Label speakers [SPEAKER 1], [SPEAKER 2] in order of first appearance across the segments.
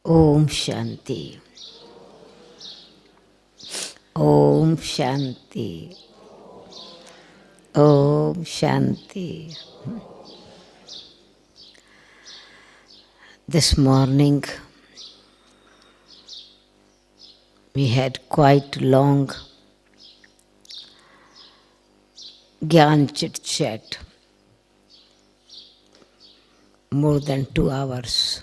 [SPEAKER 1] Om Shanti. Om Shanti. Om Shanti. This morning we had quite long Gyan chit chat, more than 2 hours.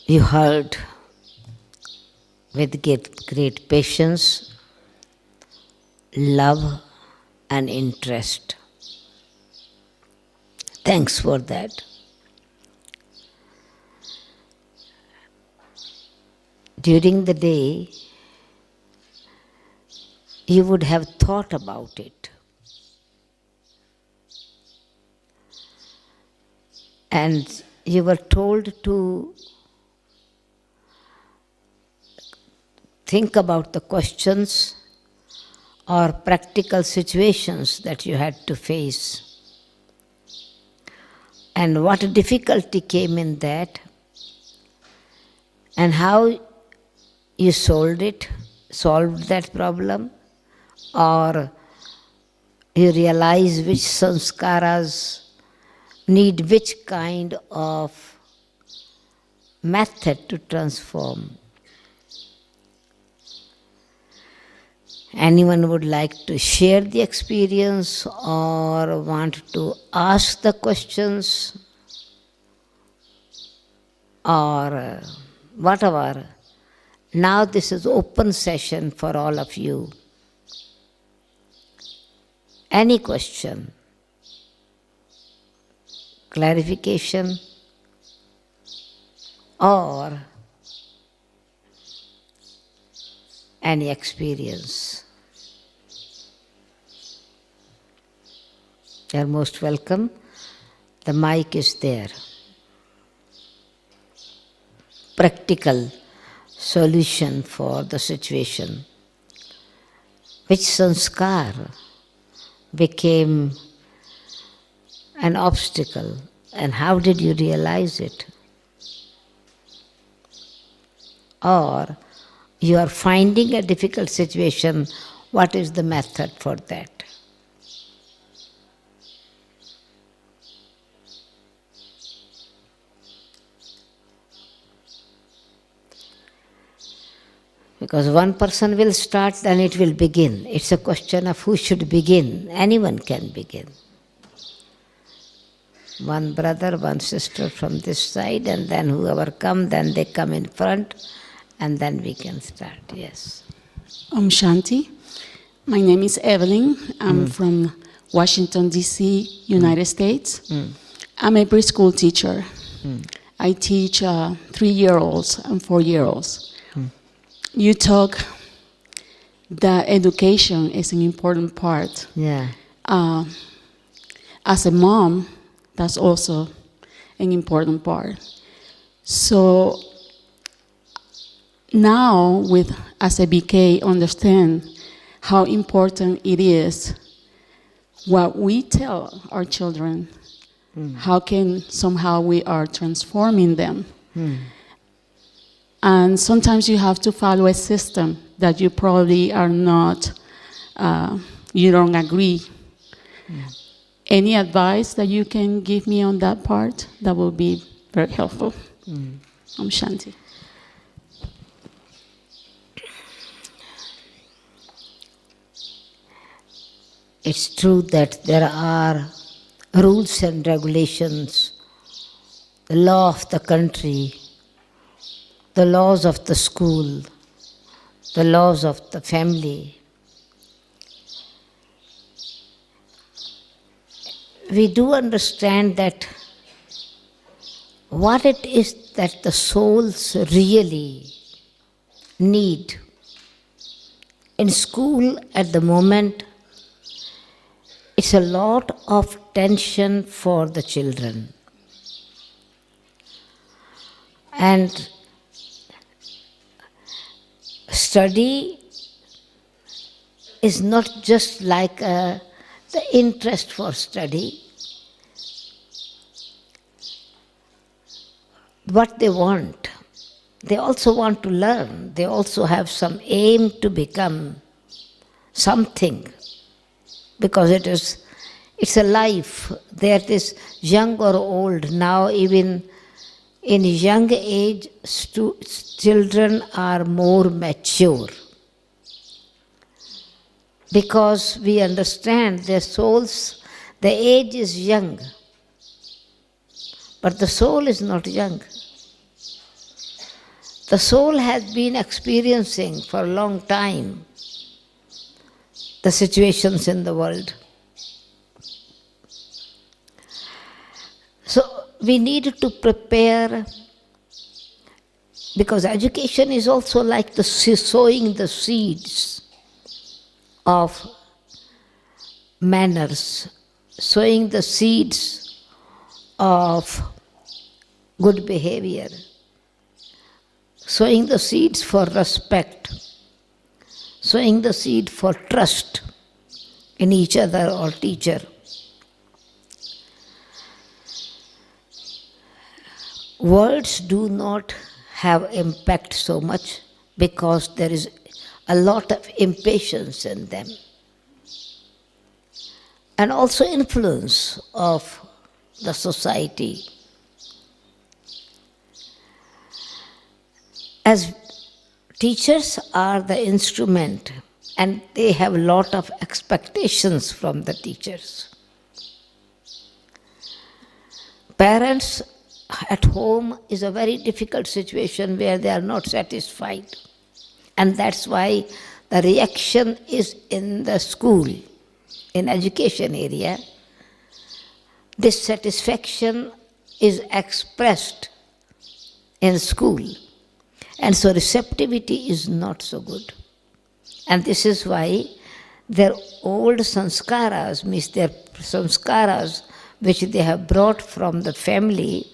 [SPEAKER 1] You heard with great patience, love and interest. Thanks for that. During the day, you would have thought about it. And you were told to think about the questions or practical situations that you had to face. And what difficulty came in that, and how you solved that problem, or you realize which sanskaras need which kind of method to transform. Anyone would like to share the experience or want to ask the questions or whatever? Now this is open session for all of you. Any question, clarification, or any experience. You are most welcome. The mic is there. Practical solution for the situation. Which sanskar became an obstacle, and how did you realize it? Or you are finding a difficult situation, what is the method for that? Because one person will start, then it will begin. It's a question of who should begin. Anyone can begin. One brother, one sister from this side, and then whoever come, then they come in front, and then we can start. Yes.
[SPEAKER 2] Om Shanti. My name is Evelyn. I'm from Washington, D.C., United States. I'm a preschool teacher. I teach 3-year-olds and 4-year-olds. You talk that education is an important part.
[SPEAKER 1] Yeah.
[SPEAKER 2] As a mom, that's also an important part. So now, as a BK, understand how important it is what we tell our children. How can somehow we are transforming them. And sometimes you have to follow a system that you probably are not, you don't agree. Any advice that you can give me on that part, that will be very helpful. Om Shanti.
[SPEAKER 1] It's true that there are rules and regulations, the law of the country, the laws of the school, the laws of the family. We do understand that what it is that the souls really need. In school at the moment, it's a lot of tension for the children. And study is not just like the interest for study, what they want. They also want to learn. They also have some aim to become something, because it's a life. That is young or old. Now even in young age, children are more mature, because we understand their souls. The age is young, but the soul is not young. The soul has been experiencing for a long time the situations in the world. So we need to prepare, because education is also like the sowing the seeds of manners, sowing the seeds of good behavior, sowing the seeds for respect, sowing the seed for trust in each other or teacher. Words do not have impact so much, because there is a lot of impatience in them, and also influence of the society. As teachers are the instrument, and they have a lot of expectations from the teachers. Parents at home is a very difficult situation where they are not satisfied. And that's why the reaction is in the school, in education area. Dissatisfaction is expressed in school. And so receptivity is not so good. And this is why their old sanskaras, means their samskaras which they have brought from the family,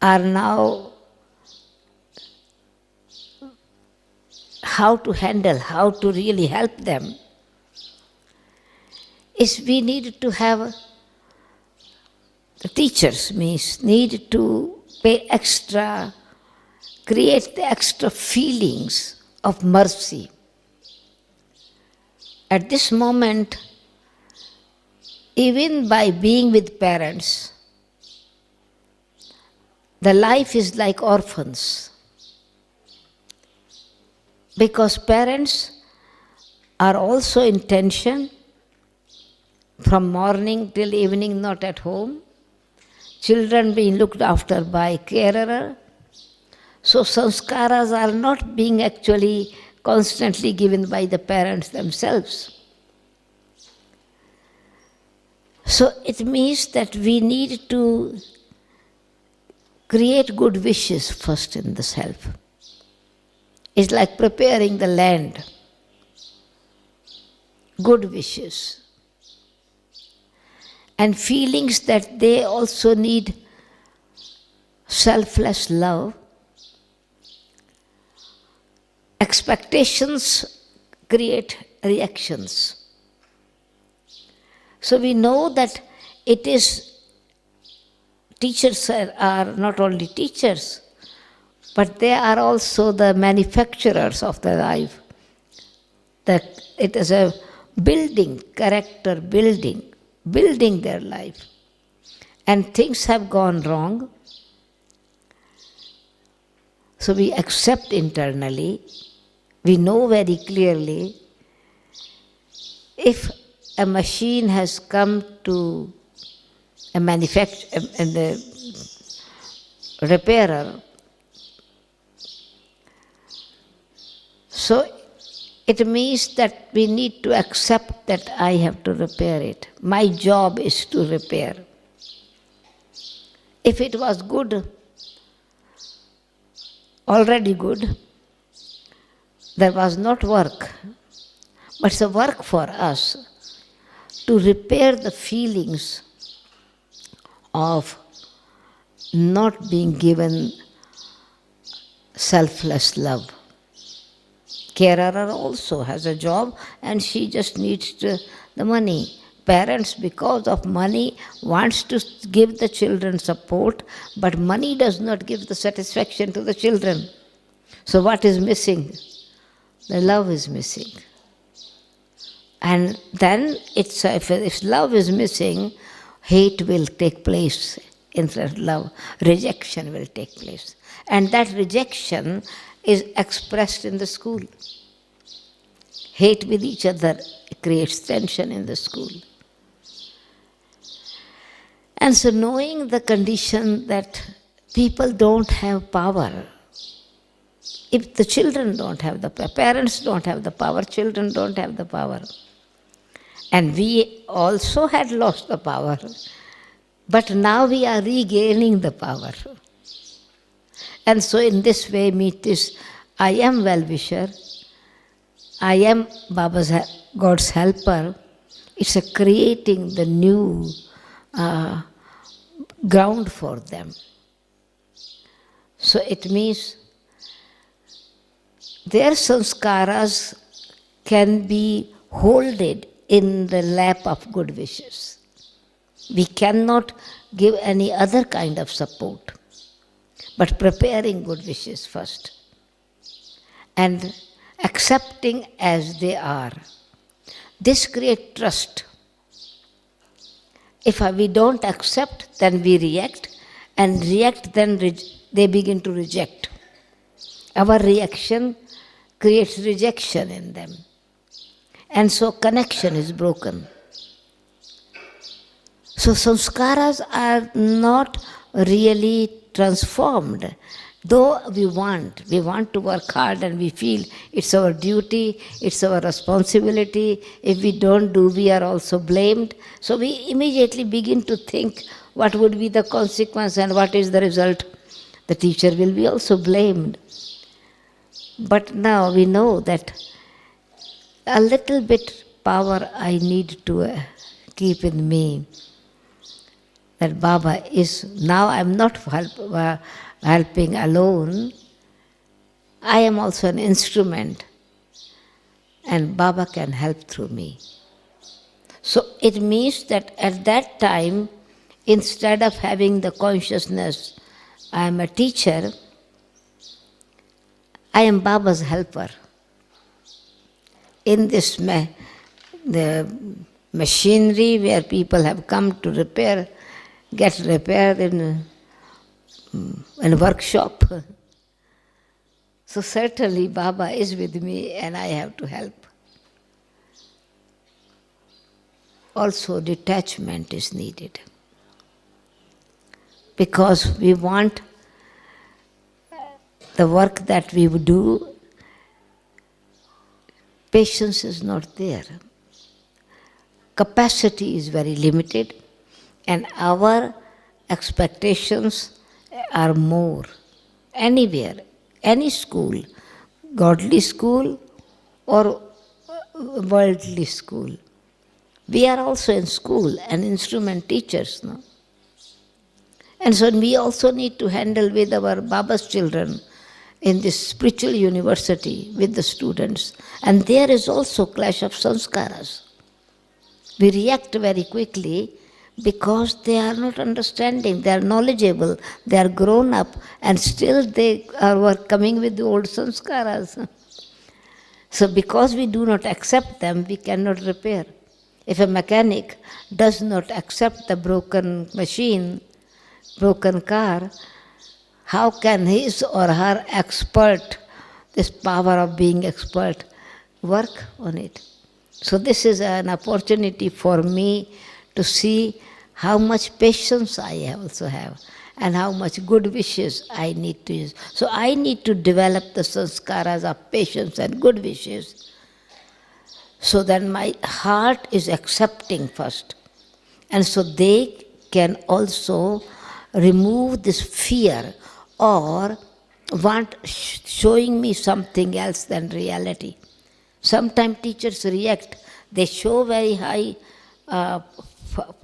[SPEAKER 1] are now how to handle, how to really help them, is we need to have the teachers, means need to pay extra, create the extra feelings of mercy. At this moment, even by being with parents, the life is like orphans, because parents are also in tension from morning till evening, not at home, children being looked after by carer. So sanskaras are not being actually constantly given by the parents themselves. So it means that we need to create good wishes first in the self. It's like preparing the land. Good wishes. And feelings that they also need selfless love. Expectations create reactions. So we know that it is, teachers are not only teachers, but they are also the manufacturers of the life. That it is a building, character building their life. And things have gone wrong. So we accept internally, we know very clearly, if a machine has come to a manufacturer and the repairer, so it means that we need to accept that I have to repair it. My job is to repair. If it was good, already good, there was not work. But it's a work for us to repair the feelings of not being given selfless love. Carer also has a job and she just needs the money. Parents, because of money, wants to give the children support, but money does not give the satisfaction to the children. So what is missing? The love is missing. And then if love is missing, hate will take place instead of love. Rejection will take place. And that rejection is expressed in the school. Hate with each other creates tension in the school. And so knowing the condition that people don't have power, if the children don't have the power, parents don't have the power, children don't have the power. And we also had lost the power, but now we are regaining the power. And so in this way, meet this, I am well-wisher, I am God's helper. It's a creating the new ground for them. So it means their sanskaras can be holded in the lap of good wishes. We cannot give any other kind of support, but preparing good wishes first and accepting as they are. This creates trust. If we don't accept, then we react, and react, then they begin to reject. Our reaction creates rejection in them. And so connection is broken. So sanskaras are not really transformed. Though we want to work hard and we feel it's our duty, it's our responsibility. If we don't do, we are also blamed. So we immediately begin to think what would be the consequence and what is the result. The teacher will be also blamed. But now we know that a little bit power I need to keep in me. That Baba is, now I am not helping alone, I am also an instrument, and Baba can help through me. So it means that at that time, instead of having the consciousness, I am a teacher, I am Baba's helper. In this the machinery where people have come to get repaired in a workshop. So certainly Baba is with me and I have to help. Also detachment is needed. Because we want the work that we do, patience is not there. Capacity is very limited and our expectations are more. Anywhere, any school, godly school or worldly school. We are also in school and instrument teachers now. And so we also need to handle with our Baba's children in this spiritual university with the students. And there is also clash of sanskaras. We react very quickly because they are not understanding, they are knowledgeable, they are grown up, and still they are coming with the old sanskaras. So because we do not accept them, we cannot repair. If a mechanic does not accept the broken machine, broken car, how can his or her expert, this power of being expert, work on it? So this is an opportunity for me to see how much patience I also have and how much good wishes I need to use. So I need to develop the sanskaras of patience and good wishes so that my heart is accepting first. And so they can also remove this fear or showing me something else than reality. Sometimes teachers react, they show very high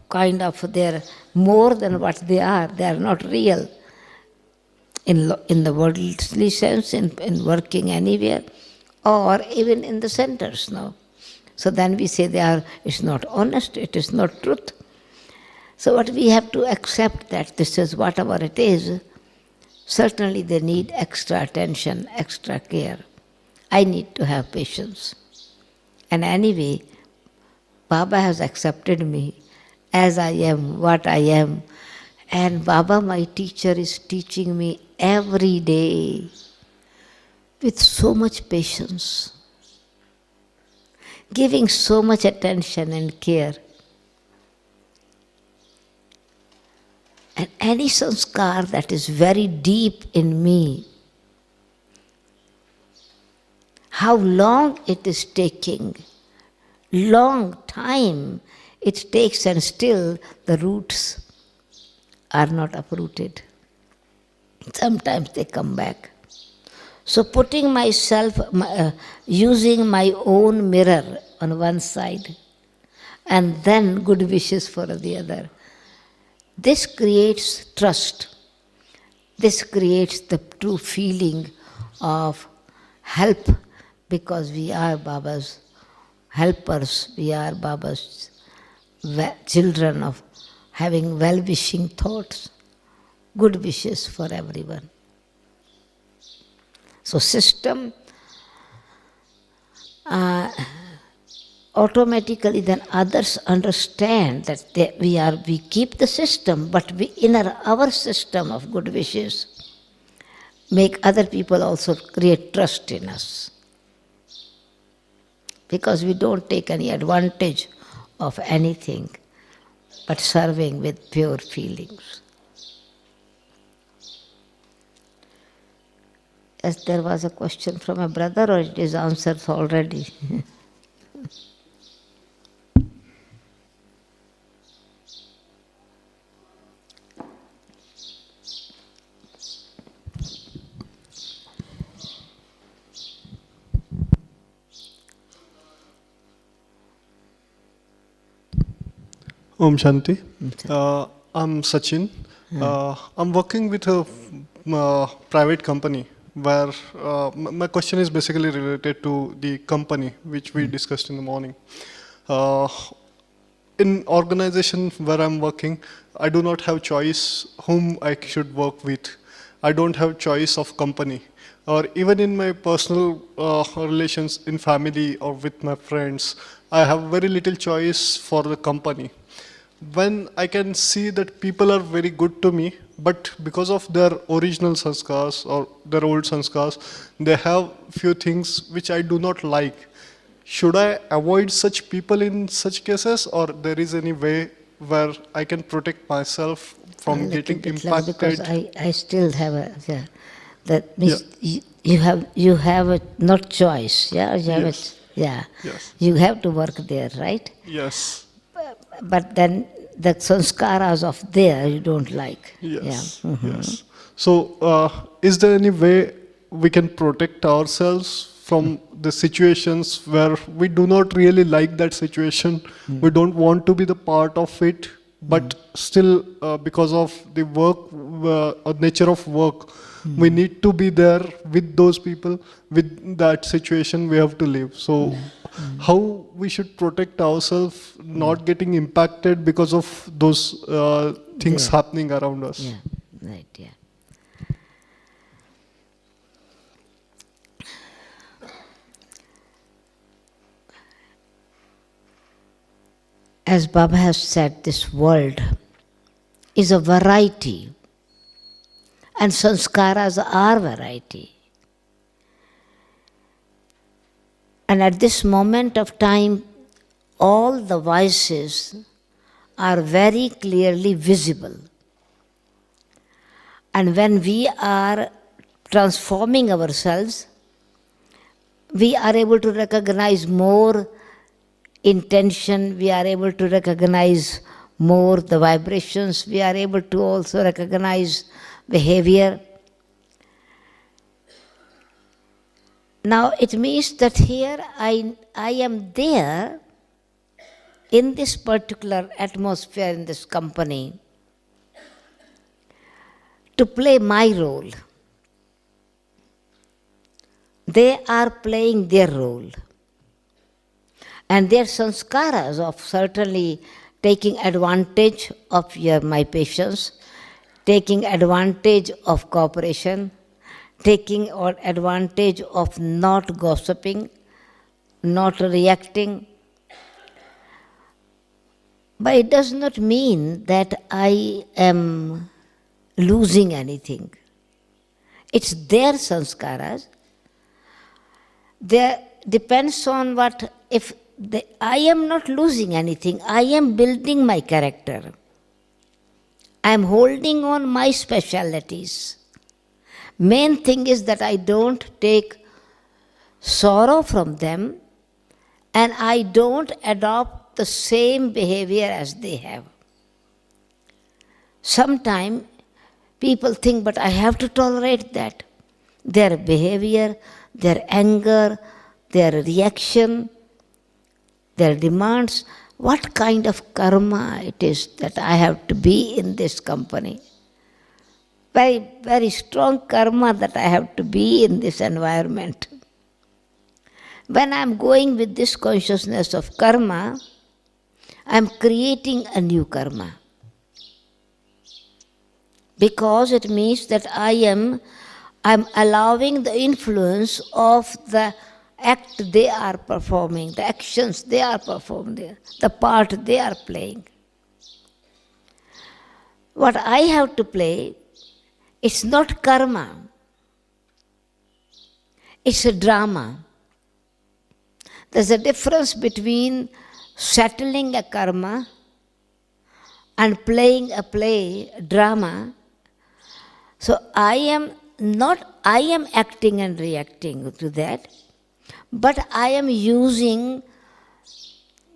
[SPEAKER 1] kind of their more than what they are not real. In the worldly sense, in working anywhere, or even in the centers now. So then we say it's not honest, it is not truth. So what we have to accept that this is whatever it is, certainly they need extra attention, extra care. I need to have patience. And anyway, Baba has accepted me as I am, what I am. And Baba, my teacher, is teaching me every day with so much patience, giving so much attention and care. And any sanskar that is very deep in me, how long it is taking, long time it takes, and still the roots are not uprooted. Sometimes they come back. So putting myself, using my own mirror on one side, and then good wishes for the other. This creates trust. This creates the true feeling of help, because we are Baba's helpers, we are Baba's children of having well-wishing thoughts, good wishes for everyone. So system automatically then others understand that we keep the system, but we inner our system of good wishes make other people also create trust in us, because we don't take any advantage of anything but serving with pure feelings. As there was a question from a brother, or it is answered already?
[SPEAKER 3] Om Shanti. I'm Sachin. I'm working with a private company where my question is basically related to the company which we discussed in the morning. In organization where I'm working, I do not have choice whom I should work with. I don't have choice of company. Or even in my personal relations in family or with my friends, I have very little choice for the company. When I can see that people are very good to me, but because of their original sanskars or their old sanskars, they have few things which I do not like. Should I avoid such people in such cases, or there is any way where I can protect myself from getting impacted?
[SPEAKER 1] Because I still have that means you have a not choice, yeah? You have
[SPEAKER 3] Yes.
[SPEAKER 1] yeah.
[SPEAKER 3] Yes.
[SPEAKER 1] You have to work there, right?
[SPEAKER 3] Yes.
[SPEAKER 1] But then the sanskaras of there you don't like.
[SPEAKER 3] Yes.
[SPEAKER 1] Yeah.
[SPEAKER 3] Yes. So, is there any way we can protect ourselves from the situations where we do not really like that situation? We don't want to be the part of it, but still, because of the work or nature of work, we need to be there with those people, with that situation we have to live. So, how we should protect ourselves not getting impacted because of those things
[SPEAKER 1] There.
[SPEAKER 3] happening around us?
[SPEAKER 1] Yeah, right, yeah. As Baba has said, this world is a variety, and sanskaras are variety. And at this moment of time, all the vices are very clearly visible. And when we are transforming ourselves, we are able to recognize more intention, we are able to recognize more the vibrations, we are able to also recognize behavior. Now it means that here I am there in this particular atmosphere, in this company, to play my role. They are playing their role. And their sanskaras of certainly taking advantage of my patience, taking advantage of cooperation, taking advantage of not gossiping, not reacting. But it does not mean that I am losing anything. It's their sanskaras. There depends on what, if I am not losing anything, I am building my character. I am holding on my specialities. Main thing is that I don't take sorrow from them and I don't adopt the same behavior as they have. Sometimes people think, but I have to tolerate that. Their behavior, their anger, their reaction, their demands, what kind of karma it is that I have to be in this company. Very, very strong karma that I have to be in this environment. When I am going with this consciousness of karma, I am creating a new karma. Because it means that I am allowing the influence of the act they are performing, the actions they are performing, the part they are playing. What I have to play, it's not karma, it's a drama. There's a difference between settling a karma and playing a play, a drama. So I am acting and reacting to that, but I am using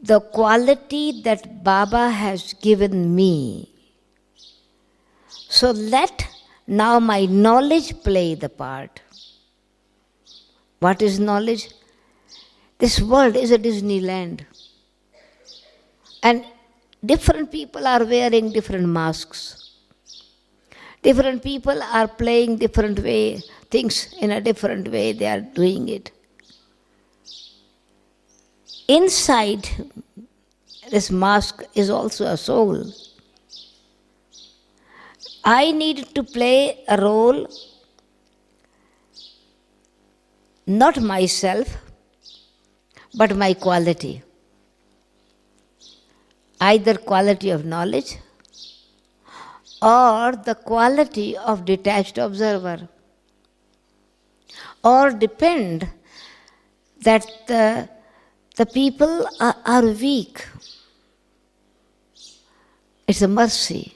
[SPEAKER 1] the quality that Baba has given me. So let now my knowledge play the part. What is knowledge? This world is a Disneyland. And different people are wearing different masks. Different people are playing different way, things in a different way they are doing it. Inside this mask is also a soul. I need to play a role, not myself, but my quality. Either quality of knowledge or the quality of detached observer. Or depend that the people are weak. It's a mercy.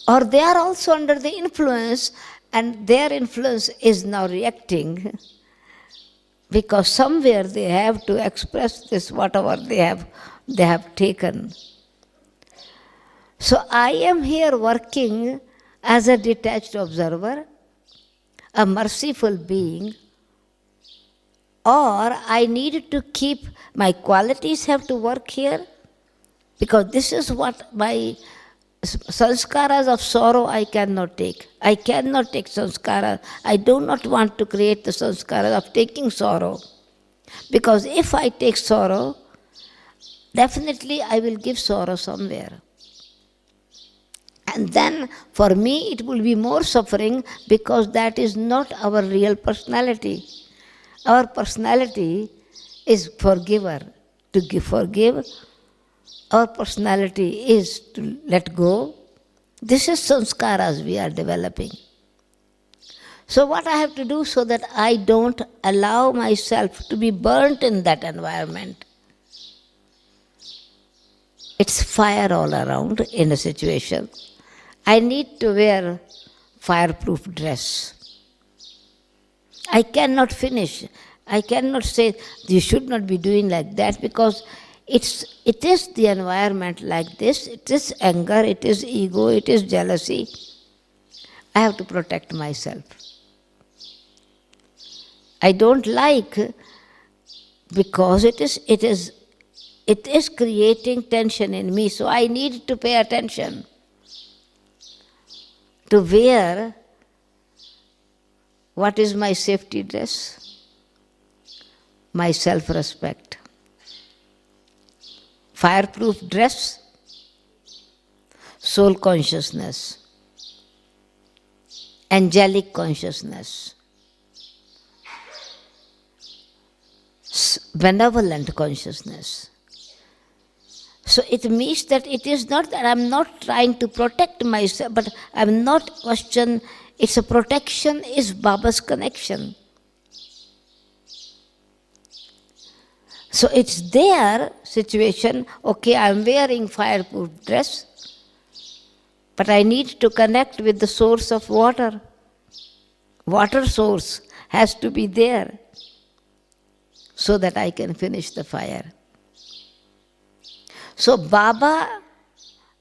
[SPEAKER 1] Or they are also under the influence and their influence is now reacting because somewhere they have to express this, whatever they have taken. So I am here working as a detached observer, a merciful being, or I need to keep, my qualities have to work here, because this is what my sanskaras of sorrow I cannot take. I cannot take sanskaras. I do not want to create the sanskaras of taking sorrow. Because if I take sorrow, definitely I will give sorrow somewhere. And then for me it will be more suffering because that is not our real personality. Our personality is forgiver, to forgive. Our personality is to let go. This is sanskaras we are developing. So what I have to do so that I don't allow myself to be burnt in that environment. It's fire all around in a situation. I need to wear fireproof dress. I cannot finish. I cannot say you should not be doing like that because it is the environment like this. It is anger, it is ego, it is jealousy. I have to protect myself. I don't like because it is creating tension in me. So I need to pay attention to wear what is my safety dress, my self-respect. Fireproof dress, soul consciousness. Angelic consciousness. Benevolent consciousness. So it means that it is not that I'm not trying to protect myself, but I'm not question, it's a protection is Baba's connection. So it's their situation, okay, I'm wearing fireproof dress, but I need to connect with the source of water. Water source has to be there so that I can finish the fire. So Baba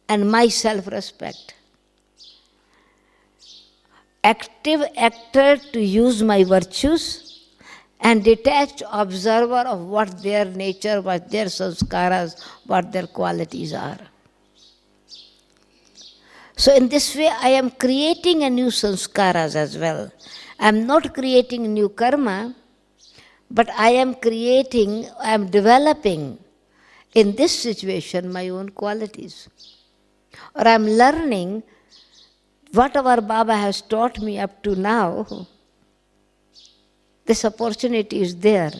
[SPEAKER 1] and my self-respect. Active actor to use my virtues and detached observer of what their nature, what their sanskaras, what their qualities are. So in this way I am creating a new sanskaras as well. I am not creating new karma, but I am developing in this situation my own qualities. Or I am learning whatever Baba has taught me up to now. This opportunity is there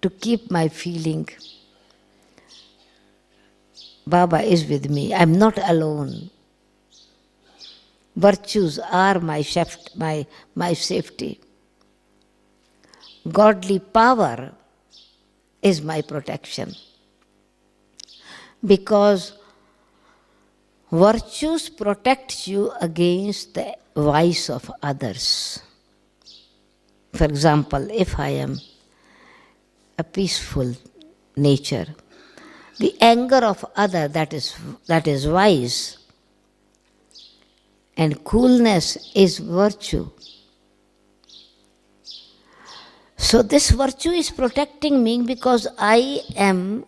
[SPEAKER 1] to keep my feeling. Baba is with me. I am not alone. Virtues are my safety. Godly power is my protection. Because virtues protect you against the vice of others. For example, if I am a peaceful nature, the anger of other, that is vice, and coolness is virtue. So this virtue is protecting me because I am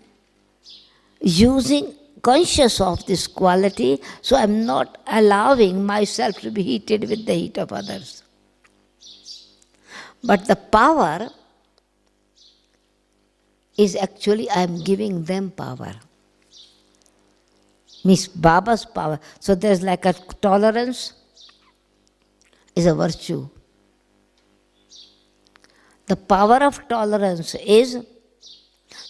[SPEAKER 1] conscious of this quality, so I am not allowing myself to be heated with the heat of others. But the power is actually I am giving them power. Means Baba's power. So there's like a tolerance is a virtue. The power of tolerance is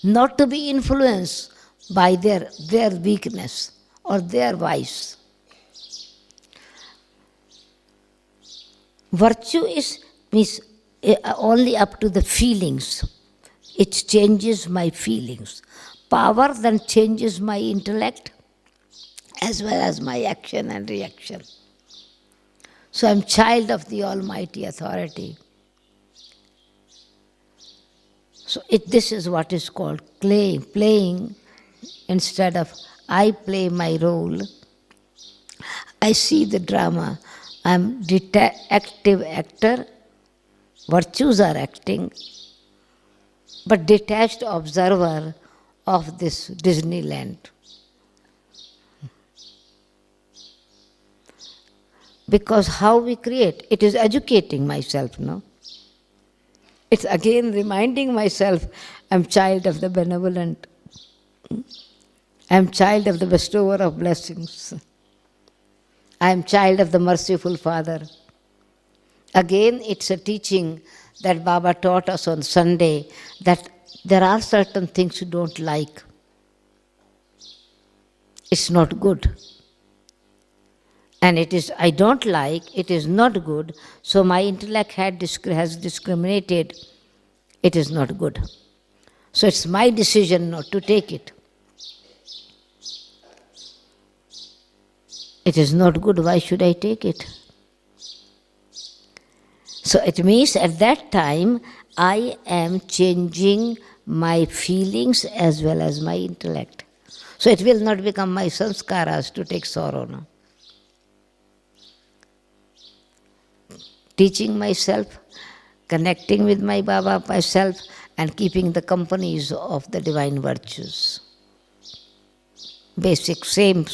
[SPEAKER 1] not to be influenced by their weakness or their vice. Virtue means only up to the feelings. It changes my feelings. Power then changes my intellect as well as my action and reaction. So I'm child of the Almighty Authority. So this is what is called playing. Instead of I play my role, I see the drama. I'm active actor. Virtues are acting, but detached observer of this Disneyland. Because how we create, it is educating myself, no? It's again reminding myself, I'm child of the benevolent. I'm child of the bestower of blessings. I'm child of the merciful Father. Again, it's a teaching that Baba taught us on Sunday, that there are certain things you don't like. It's not good. And it is, I don't like, it is not good, so my intellect has discriminated, it is not good. So it's my decision not to take it. It is not good, why should I take it? So it means at that time, I am changing my feelings as well as my intellect. So it will not become my sanskaras to take sorrow, no? Teaching myself, connecting with my Baba, myself, and keeping the companies of the divine virtues. Basic, same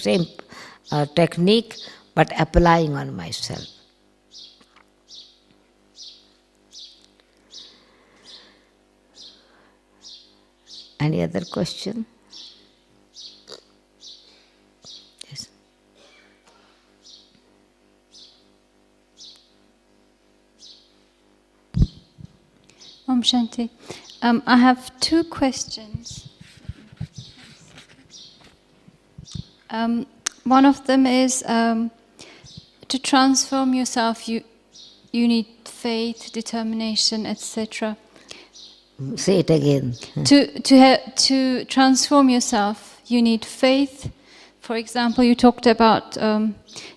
[SPEAKER 1] technique, but applying on myself. Any other question? Yes.
[SPEAKER 4] Om Shanti. I have two questions. One of them is to transform yourself, you need faith, determination, etc.
[SPEAKER 1] Say it again.
[SPEAKER 4] To transform yourself, you need faith. For example, you talked about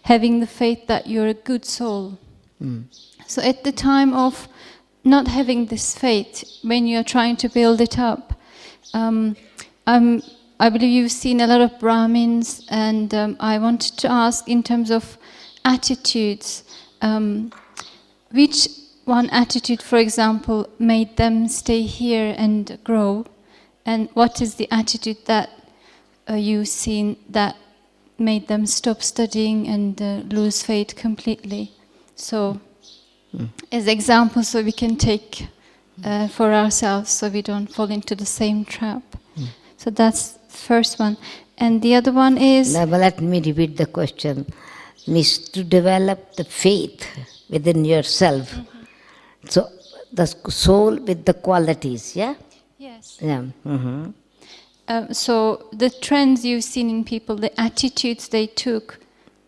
[SPEAKER 4] having the faith that you're a good soul. So at the time of not having this faith, when you're trying to build it up, I believe you've seen a lot of Brahmins, and I wanted to ask in terms of attitudes, which one attitude, for example, made them stay here and grow, and what is the attitude that you've seen that made them stop studying and lose faith completely? So, as examples, so we can take for ourselves, so we don't fall into the same trap. So that's the first one. And the other one is...
[SPEAKER 1] Now, let me repeat the question. Means to develop the faith within yourself. So, the soul with the qualities, yeah?
[SPEAKER 4] Yes.
[SPEAKER 1] Yeah.
[SPEAKER 4] So the trends you've seen in people, the attitudes they took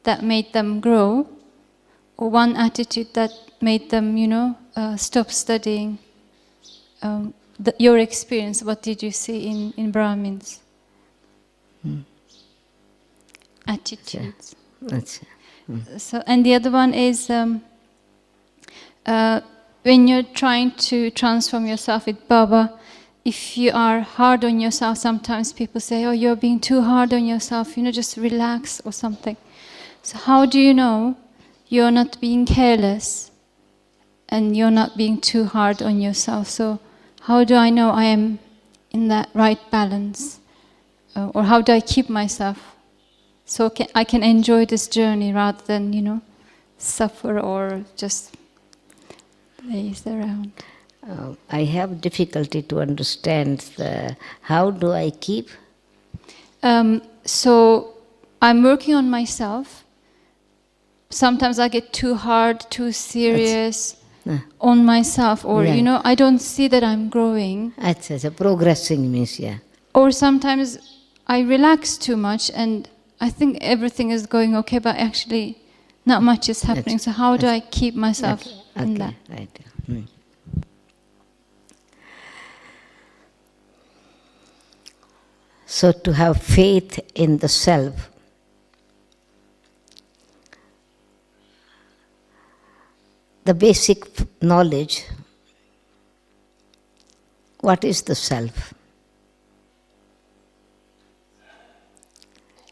[SPEAKER 4] that made them grow, or one attitude that made them, stop studying. Your experience, what did you see in Brahmins? Attitudes.
[SPEAKER 1] That's
[SPEAKER 4] So, and the other one is when you're trying to transform yourself with Baba, if you are hard on yourself, sometimes people say, oh, you're being too hard on yourself, just relax or something. So how do you know you're not being careless and you're not being too hard on yourself? So how do I know I am in that right balance? Or how do I keep myself so I can enjoy this journey rather than, suffer or just laze around?
[SPEAKER 1] I have difficulty to understand how do I keep?
[SPEAKER 4] So I'm working on myself. Sometimes I get too hard, too serious on myself, or I don't see that I'm growing.
[SPEAKER 1] It's a progressing means, yeah.
[SPEAKER 4] Or sometimes I relax too much and I think everything is going okay, but actually not much is happening. So how do I keep myself in that?
[SPEAKER 1] Right. So to have faith in the self, the basic knowledge, what is the self?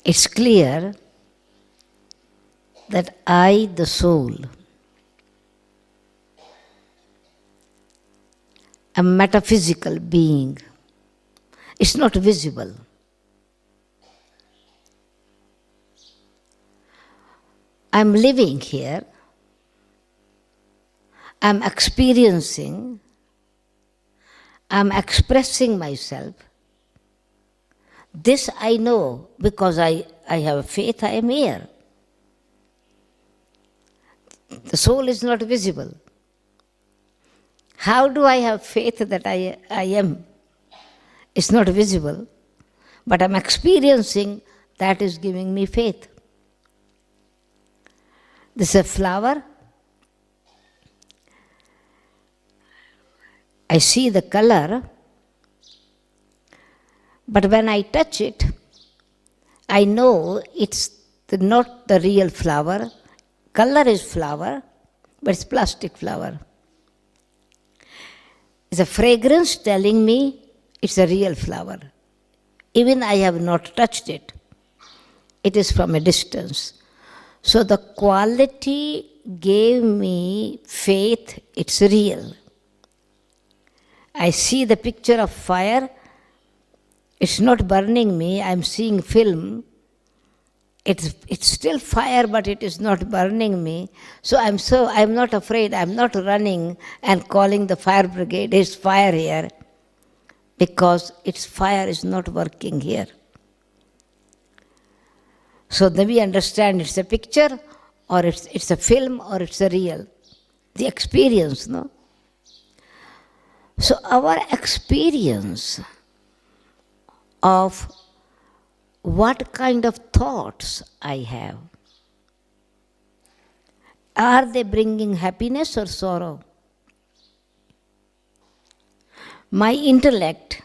[SPEAKER 1] It's clear that I, the soul, a metaphysical being, it's not visible. I'm living here, I'm experiencing, I'm expressing myself. This I know because I have faith, I am here. The soul is not visible. How do I have faith that I am? It's not visible, but I'm experiencing, that is giving me faith. This is a flower. I see the color, but when I touch it, I know it's not the real flower. Color is flower, but it's plastic flower. It's a fragrance telling me it's a real flower. Even I have not touched it. It is from a distance. So the quality gave me faith, it's real. I see the picture of fire, it's not burning me, I'm seeing film. It's still fire, but it is not burning me. So I'm not afraid, I'm not running and calling the fire brigade, there's fire here. because its fire is not working here. So then we understand it's a picture, or it's a film, or it's a real. The experience, no? So our experience of what kind of thoughts I have, are they bringing happiness or sorrow? My intellect,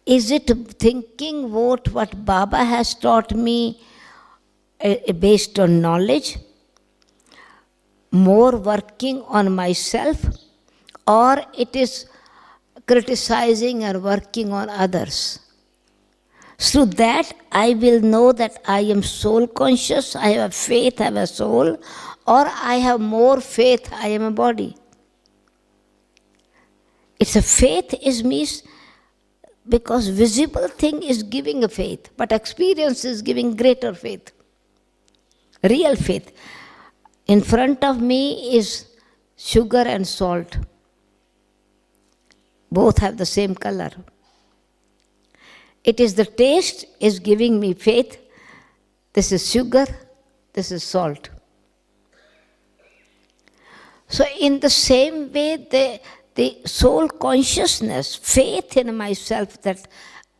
[SPEAKER 1] is it thinking what Baba has taught me based on knowledge, more working on myself, or it is criticizing and working on others? Through that, I will know that I am soul conscious, I have faith, I have a soul, or I have more faith, I am a body. It's a faith is means, because visible thing is giving a faith, but experience is giving greater faith, real faith. In front of me is sugar and salt. Both have the same color. It is the taste is giving me faith. This is sugar, this is salt. So in the same way, the soul consciousness, faith in myself that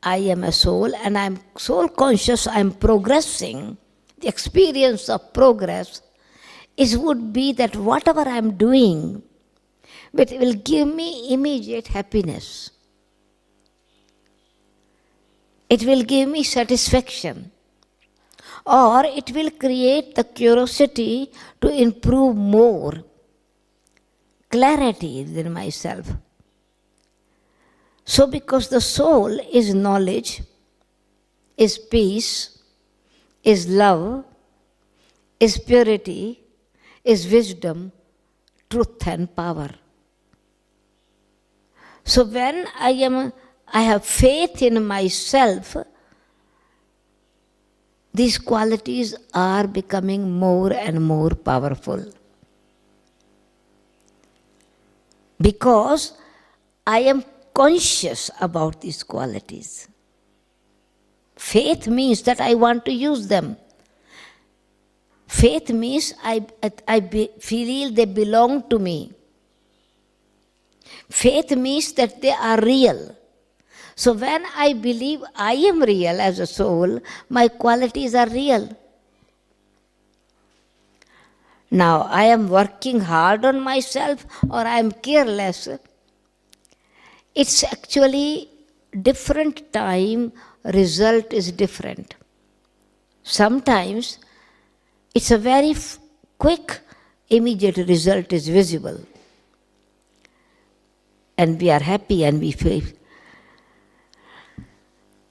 [SPEAKER 1] I am a soul and I am soul conscious, I am progressing, the experience of progress would be that whatever I am doing, it will give me immediate happiness. It will give me satisfaction. Or it will create the curiosity to improve more, clarity in myself. So because the soul is knowledge, is peace, is love, is purity, is wisdom, truth and power. So when I have faith in myself, these qualities are becoming more and more powerful. Because I am conscious about these qualities. Faith means that I want to use them. Faith means I feel they belong to me. Faith means that they are real. So when I believe I am real as a soul, my qualities are real. Now I am working hard on myself or I am careless. It's actually different time, result is different. Sometimes it's a very quick, immediate result is visible. And we are happy and we feel.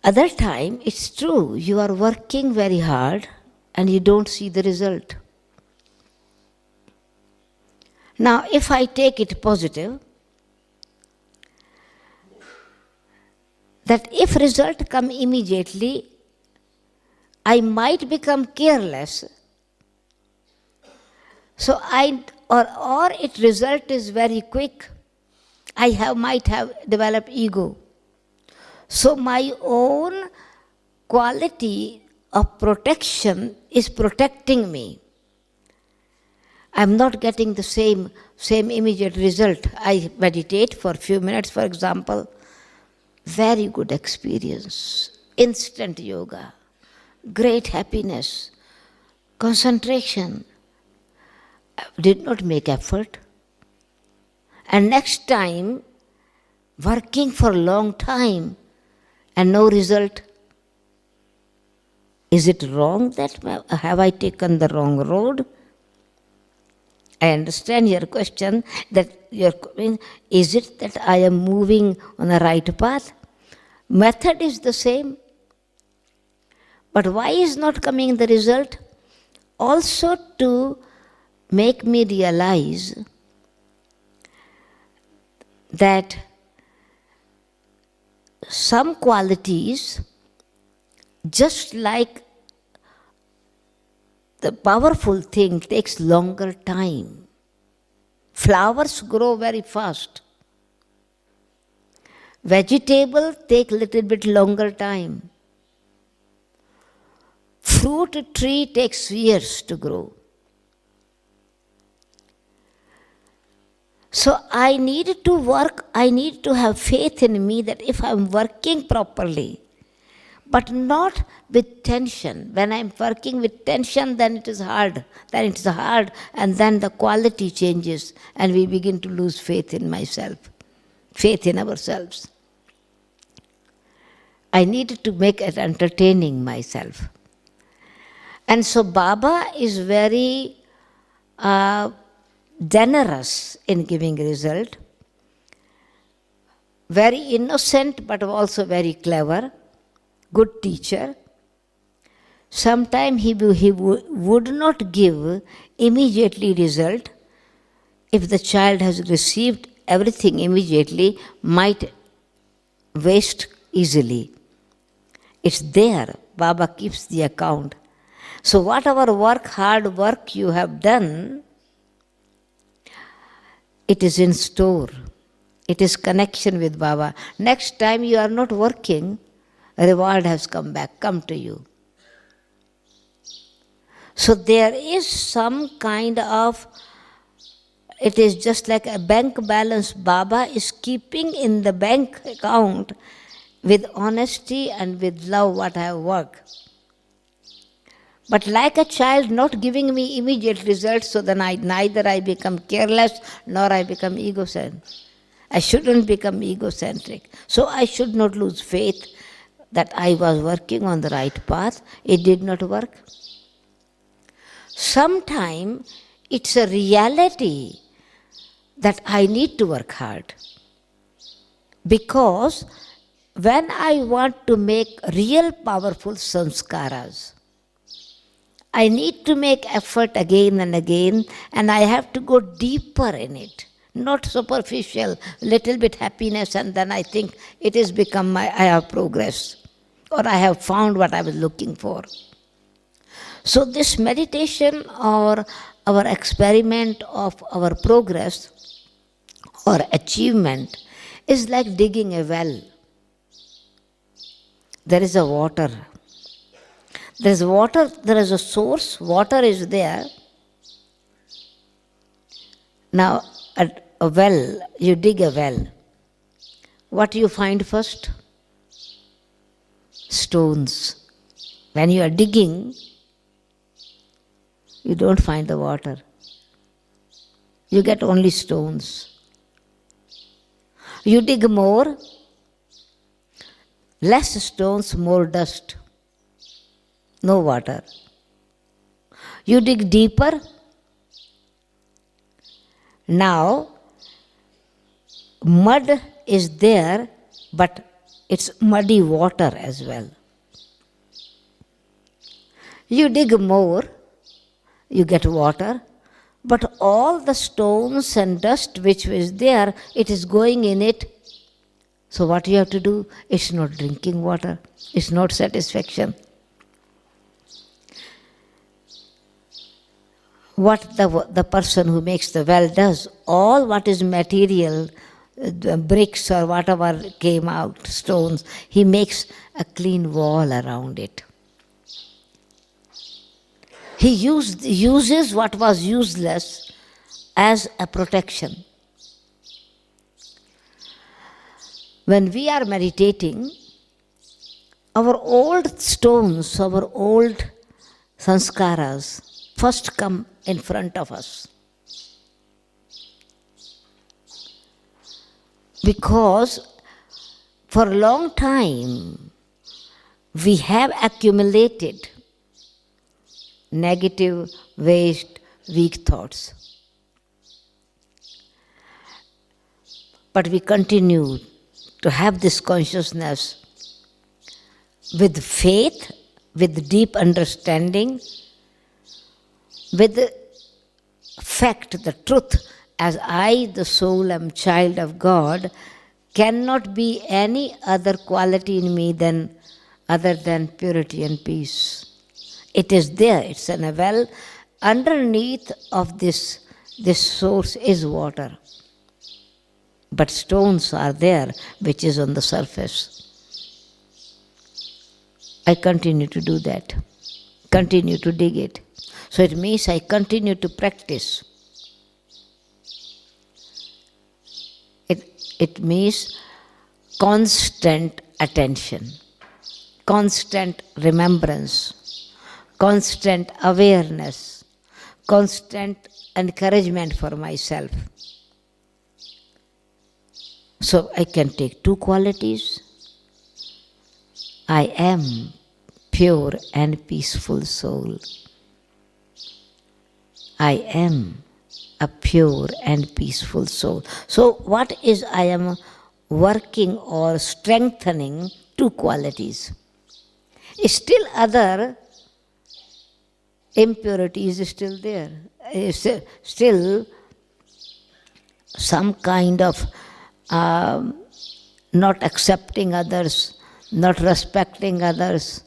[SPEAKER 1] Other time, it's true, you are working very hard and you don't see the result. Now, if I take it positive, that if result come immediately, I might become careless. So or its result is very quick. I might have developed ego. So my own quality of protection is protecting me. I'm not getting the same immediate result. I meditate for a few minutes, for example. Very good experience. Instant yoga. Great happiness. Concentration. I did not make effort. And next time, working for a long time and no result. Is it wrong that have I taken the wrong road? I understand your question that is it that I am moving on the right path? Method is the same. But why is not coming the result? Also to make me realize that some qualities, just like the powerful thing, takes longer time. Flowers grow very fast. Vegetable take little bit longer time. Fruit tree takes years to grow. So I need to work, I need to have faith in me that if I'm working properly, but not with tension. When I'm working with tension, then it is hard. And then the quality changes, and we begin to lose faith in myself, faith in ourselves. I needed to make it entertaining myself. And so Baba is very generous in giving result, very innocent but also very clever, good teacher. Sometimes he would not give immediately result. If the child has received everything immediately, might waste easily. It's there. Baba keeps the account. So whatever hard work you have done, it is in store. It is connection with Baba. Next time you are not working, a reward has come to you. So there is some kind of, it is just like a bank balance. Baba is keeping in the bank account with honesty and with love what I have worked. But like a child not giving me immediate results, so then neither I become careless nor I become egocentric. I shouldn't become egocentric. So I should not lose faith that I was working on the right path. It did not work. Sometimes it's a reality that I need to work hard. Because when I want to make real powerful sanskaras, I need to make effort again and again, and I have to go deeper in it. Not superficial, little bit happiness, and then I think it has become I have progressed, or I have found what I was looking for. So this meditation or our experiment of our progress or achievement is like digging a well. There is a water. There is water, there is a source, water is there. Now, at a well, you dig a well. What do you find first? Stones. When you are digging, you don't find the water. You get only stones. You dig more, less stones, more dust. No water. You dig deeper. Now, mud is there, but it's muddy water as well. You dig more, you get water, but all the stones and dust which was there, it is going in it. So what you have to do? It's not drinking water. It's not satisfaction. What the person who makes the well does, all what is material, the bricks or whatever came out, stones, he makes a clean wall around it. He uses what was useless as a protection. When we are meditating, our old stones, our old sanskaras first come in front of us. Because for a long time we have accumulated negative, waste, weak thoughts. But we continue to have this consciousness with faith, with deep understanding, with the fact, the truth, as I, the soul, am child of God, cannot be any other quality in me other than purity and peace. It is there, it's in a well. Underneath of this source is water. but stones are there, which is on the surface. I continue to do that, continue to dig it. So it means I continue to practice. It means constant attention, constant remembrance, constant awareness, constant encouragement for myself. So I can take two qualities. I am pure and peaceful soul. I am a pure and peaceful soul. So what is I am working or strengthening? Two qualities. Still other impurities is still there. Still some kind of not accepting others, not respecting others.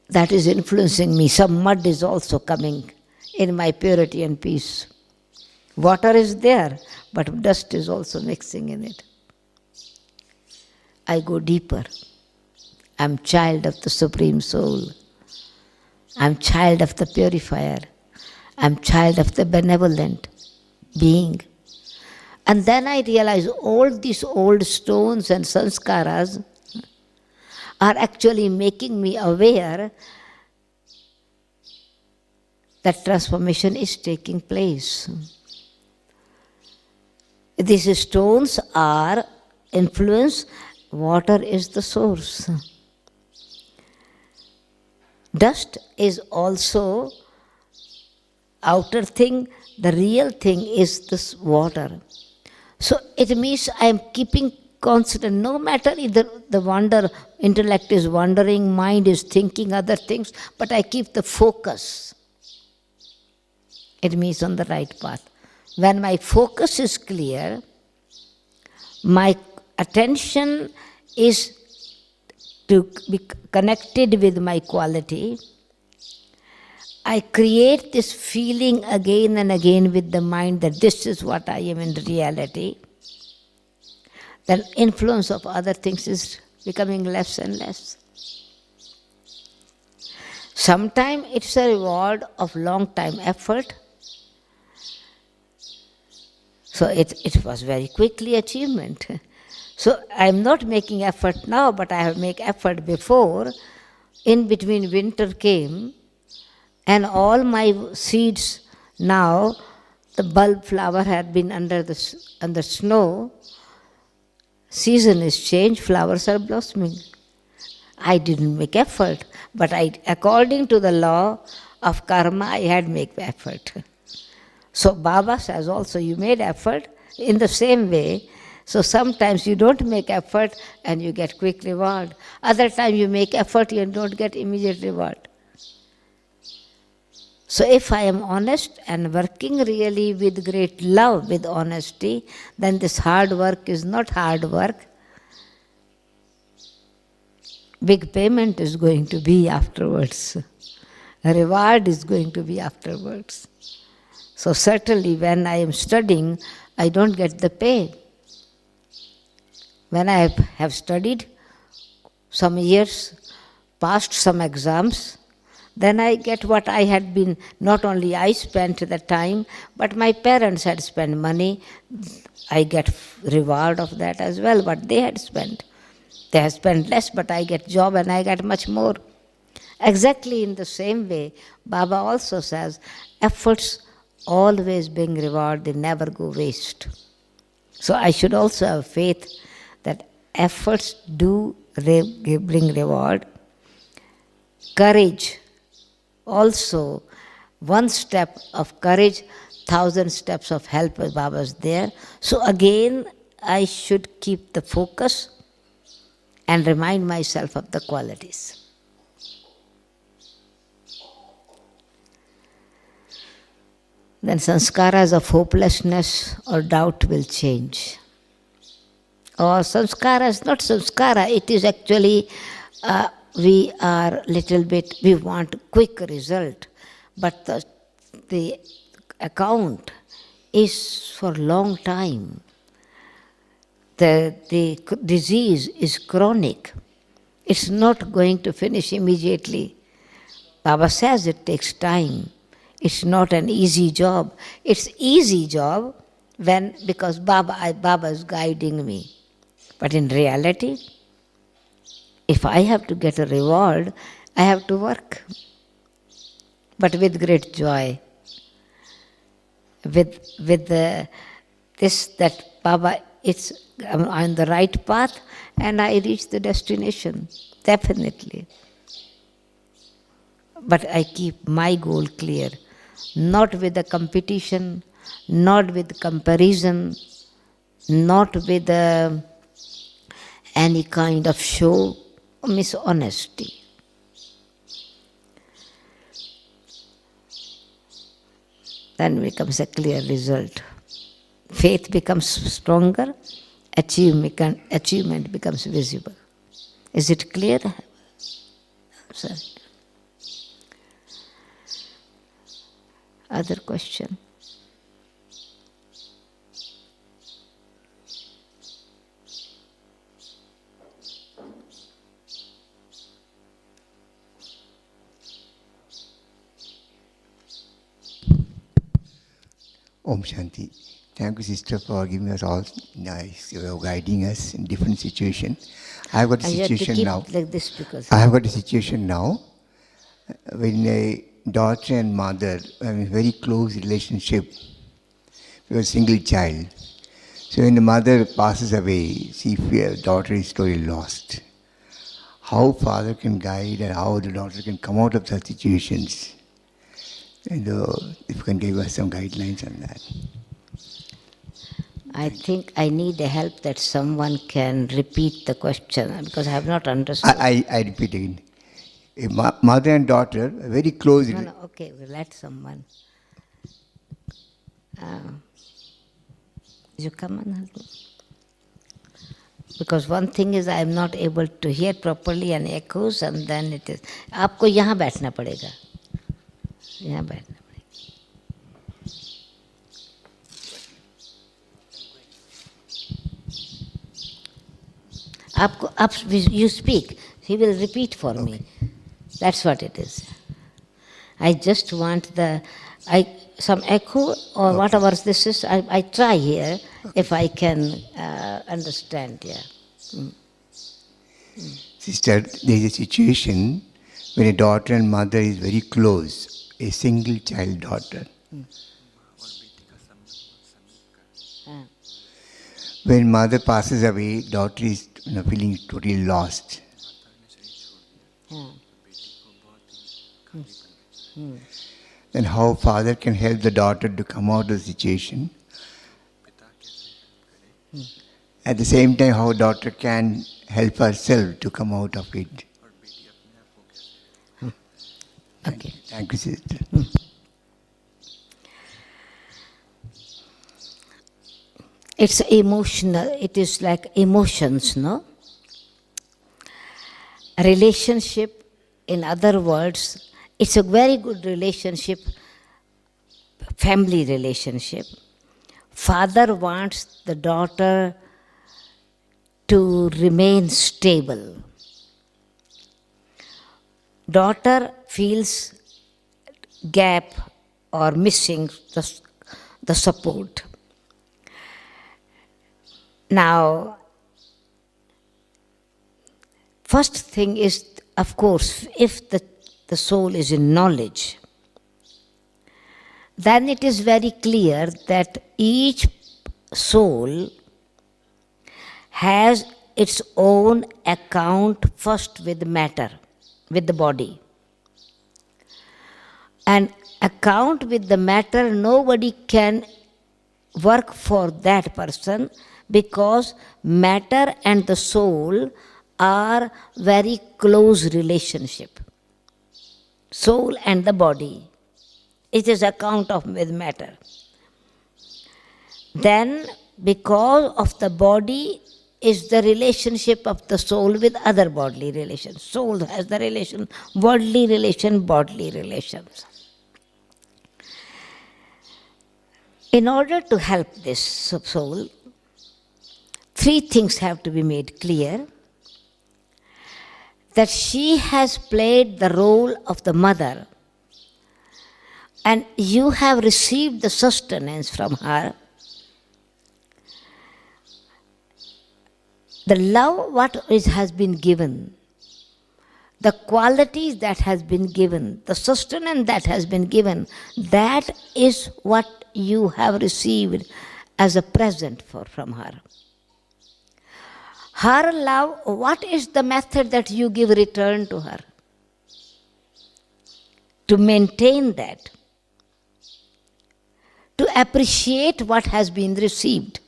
[SPEAKER 1] That is influencing me. Some mud is also coming in my purity and peace. Water is there, but dust is also mixing in it. I go deeper. I'm child of the Supreme Soul. I'm child of the purifier. I'm child of the benevolent being. And then I realize all these old stones and sanskaras are actually making me aware that transformation is taking place. These stones are influence, water is the source. Dust is also outer thing, the real thing is this water. So it means I am keeping constant, no matter if the intellect is wandering, mind is thinking other things, but I keep the focus. It means on the right path. When my focus is clear, my attention is to be connected with my quality. I create this feeling again and again with the mind that this is what I am in reality. The influence of other things is becoming less and less. Sometimes it's a reward of long time effort. So it was very quickly achievement. So I'm not making effort now, but I have made effort before. In between winter came, and all my seeds now, the bulb flower had been under snow. Season is changed, flowers are blossoming. I didn't make effort, but according to the law of karma, I had made effort. So Baba says also, you made effort in the same way. So sometimes you don't make effort and you get quick reward. Other time you make effort, you don't get immediate reward. So if I am honest and working really with great love, with honesty, then this hard work is not hard work. Big payment is going to be afterwards. A reward is going to be afterwards. So certainly when I am studying, I don't get the pay. When I have studied some years, passed some exams, then I get what I had been, not only I spent the time, but my parents had spent money. I get reward of that as well, what they had spent. They have spent less, but I get job and I get much more. Exactly in the same way, Baba also says, efforts always bring reward, they never go waste. So I should also have faith that efforts do bring reward. Courage, also one step of courage, 1,000 steps of help with Baba's there. So again, I should keep the focus and remind myself of the qualities. Then sanskaras of hopelessness or doubt will change. Or samskara is not samskara, it is actually, we are little bit, we want quick result, but the account is for a long time. The disease is chronic. It's not going to finish immediately. Baba says it takes time. It's not an easy job. It's easy job because Baba is guiding me. But in reality, if I have to get a reward, I have to work. But with great joy. With that Baba, I'm on the right path and I reach the destination, definitely. But I keep my goal clear, not with a competition, not with comparison, not with any kind of show or mishonesty. Then becomes a clear result. Faith becomes stronger, achievement becomes visible. Is it clear? Sorry. Other question?
[SPEAKER 5] Om Shanti. Thank you, sister, for giving us all nice, guiding us in different situations. I have got a
[SPEAKER 1] I have to
[SPEAKER 5] situation
[SPEAKER 1] keep
[SPEAKER 5] now.
[SPEAKER 1] like this because
[SPEAKER 5] I have got a situation now when a daughter and mother have a very close relationship with a single child. So when the mother passes away, she fears daughter is totally lost. How father can guide and how the daughter can come out of such situations. And if you can give us some guidelines on that.
[SPEAKER 1] I think I need a help that someone can repeat the question because I have not understood.
[SPEAKER 5] I repeat again. A mother and daughter are very close.
[SPEAKER 1] No, okay, we'll let someone. You come and help me. Because one thing is I am not able to hear properly and echoes and then it is. आपको यहाँ बैठना पड़ेगा. यहाँ बैठना पड़ेगा. You speak. He will repeat for me. That's what it is. I just want some echo or whatever this is. I try here if I can understand. Yeah.
[SPEAKER 5] Sister, there is a situation when a daughter and mother is very close, a single child daughter. When mother passes away, daughter is feeling totally lost. Then how father can help the daughter to come out of the situation? At the same time, how daughter can help herself to come out of it.
[SPEAKER 1] Okay.
[SPEAKER 5] Thank you, sister.
[SPEAKER 1] It's emotional. It is like emotions, no? A relationship, in other words, it's a very good relationship, family relationship. Father wants the daughter to remain stable. Daughter feels gap or missing the support. Now, first thing is, of course, if the soul is in knowledge, then it is very clear that each soul has its own account first with matter, with the body. And account with the matter, nobody can work for that person because matter and the soul are very close relationship. Soul and the body. It is account of with matter. Then, because of the body is the relationship of the soul with other bodily relations. Soul has the relation, worldly relation, bodily relations. In order to help this soul, three things have to be made clear. That she has played the role of the mother, and you have received the sustenance from her. The love has been given, the qualities that has been given, the sustenance that has been given, that is what you have received as a present from her. Her love, what is the method that you give return to her? To maintain that, to appreciate what has been received.